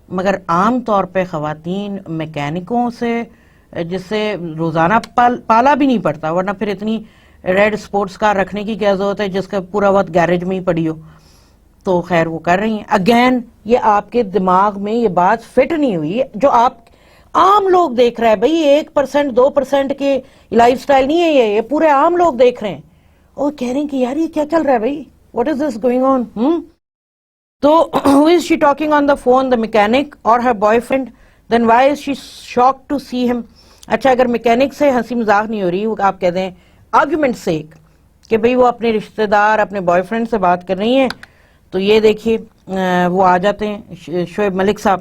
مگر عام طور پہ خواتین میکینکوں سے جس سے روزانہ پالا بھی نہیں پڑتا, ورنہ پھر اتنی ریڈ سپورٹس کار رکھنے کی کیا ضرورت ہے جس کا پورا وقت گیریج میں ہی پڑی ہو. تو خیر وہ کر رہی ہیں. اگین یہ آپ کے دماغ میں یہ بات فٹ نہیں ہوئی جو آپ عام لوگ دیکھ رہے ہیں. بھئی 1% 2% کے لائف سٹائل نہیں ہے یہ پورے عام لوگ دیکھ رہے ہیں, اور کہہ رہے ہیں کہ یار یہ کیا چل رہا ہے بھئی, what is this going on? تو who is she talking on the phone, the mechanic or her boyfriend? Then why is she shocked to see him? اچھا, اگر میکینک سے ہنسی مذاق نہیں ہو رہی, وہ آپ کہہ دیں آرگیومنٹ سیک کہ بھئی وہ اپنے رشتہ دار اپنے بوائے فرینڈ سے بات کر رہی ہیں, تو یہ دیکھیے وہ آ جاتے ہیں شعیب ملک صاحب,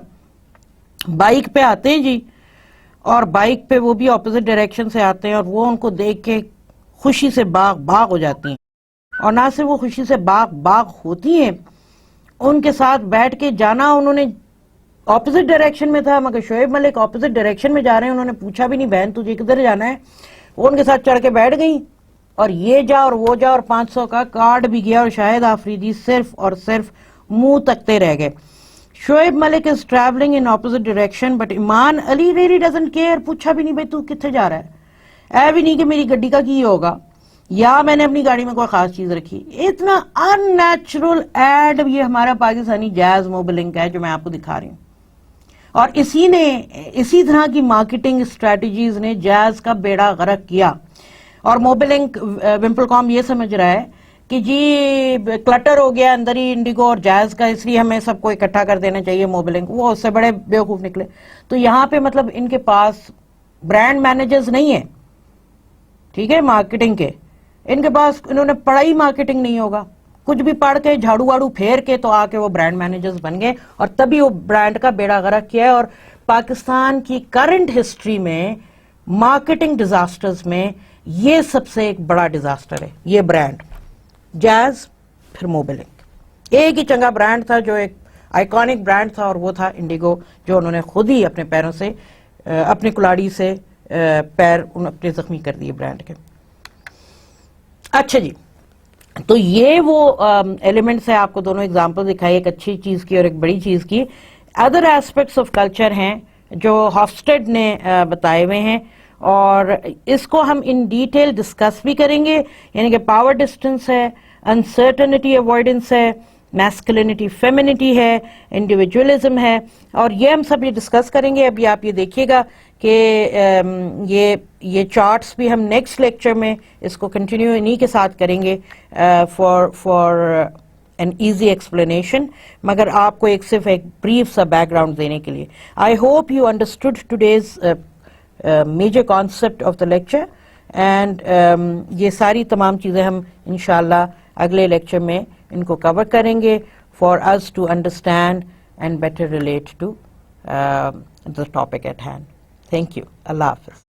بائک پہ آتے ہیں جی, اور بائک پہ وہ بھی اپوزٹ ڈائریکشن سے آتے ہیں, اور وہ ان کو دیکھ کے خوشی سے باغ ہو جاتی ہیں. اور نہ صرف وہ خوشی سے باغ ہوتی ہیں, ان کے ساتھ بیٹھ کے جانا, انہوں نے اپوزٹ ڈائریکشن میں تھا مگر شعیب ملک اپوزٹ ڈائریکشن میں جا رہے ہیں, انہوں نے پوچھا بھی نہیں بہن تجھے کدھر جانا ہے, وہ ان کے ساتھ چڑھ کے بیٹھ گئیں, اور یہ جا اور وہ جا, اور 500 کا کارڈ بھی گیا, اور شاہد آفریدی صرف اور صرف منہ تکتے رہ گئے. Shoaib Malik is traveling in opposite direction but ایمان علی really doesn't care. پوچھا بھی نہیں بھائی تو کتنے جا رہا ہے, اے بھی نہیں کہ میری گڈی کا کی ہوگا یا میں نے اپنی گاڑی میں کوئی خاص چیز رکھی. اتنا ان نیچرل ایڈ یہ ہمارا پاکستانی جیز موبلنک ہے جو میں آپ کو دکھا رہی ہوں, اور اسی طرح کی مارکیٹنگ اسٹریٹجیز نے جیز کا بیڑا غرق کیا. اور موبلنک ومپل کام یہ سمجھ رہا ہے کہ جی کلٹر ہو گیا اندر ہی انڈیگو اور جیز کا, اس لیے ہمیں سب کو اکٹھا کر دینا چاہیے موبلنک. وہ اس سے بڑے بیوقوف نکلے. تو یہاں پہ مطلب ان کے پاس برانڈ مینیجرز نہیں ہیں, ٹھیک ہے, مارکیٹنگ کے, ان کے پاس انہوں نے پڑھائی مارکیٹنگ نہیں ہوگا, کچھ بھی پڑھ کے جھاڑو واڑو پھیر کے تو آ کے وہ برانڈ مینیجرز بن گئے, اور تبھی وہ برانڈ کا بیڑا غرق کیا ہے. اور پاکستان کی کرنٹ ہسٹری میں مارکیٹنگ ڈیزاسٹرز میں یہ سب سے ایک بڑا ڈیزاسٹر ہے, یہ برانڈ جیز پھر موبلنک. ایک ہی چنگا برانڈ تھا جو ایک آئیکونک برانڈ تھا, اور وہ تھا انڈیگو, جو انہوں نے خود ہی اپنے پیروں سے اپنی کلاڑی سے پیر اپنے زخمی کر دیے برانڈ کے. اچھا جی, تو یہ وہ ایلیمنٹس ہے, آپ کو دونوں ایگزامپل دکھائی, ایک اچھی چیز کی اور ایک بڑی چیز کی. ادر ایسپیکٹس آف کلچر ہیں جو ہافسٹیڈ نے بتائے ہوئے ہیں, اور اس کو ہم ان ڈیٹیل ڈسکس بھی کریں گے. یعنی کہ پاور ڈسٹنس ہے, انسرٹنٹی اوائڈنس ہے, میسکلینٹی فیمینٹی ہے, انڈیویجولزم ہے, اور یہ ہم سب یہ ڈسکس کریں گے. ابھی آپ یہ دیکھیے گا کہ یہ چارٹس بھی ہم نیکسٹ لیکچر میں اس کو کنٹینیو انہی کے ساتھ کریں گے فار این ایزی ایکسپلینیشن, مگر آپ کو صرف ایک بریف سا بیک گراؤنڈ دینے کے لیے. I hope you understood today's major concept of the lecture, and یہ ساری تمام چیزیں ہم انشاءاللہ اگلے لیکچر میں ان کو کور کریں گے for us to understand and better relate to the topic at hand. Thank you. Allah Hafiz.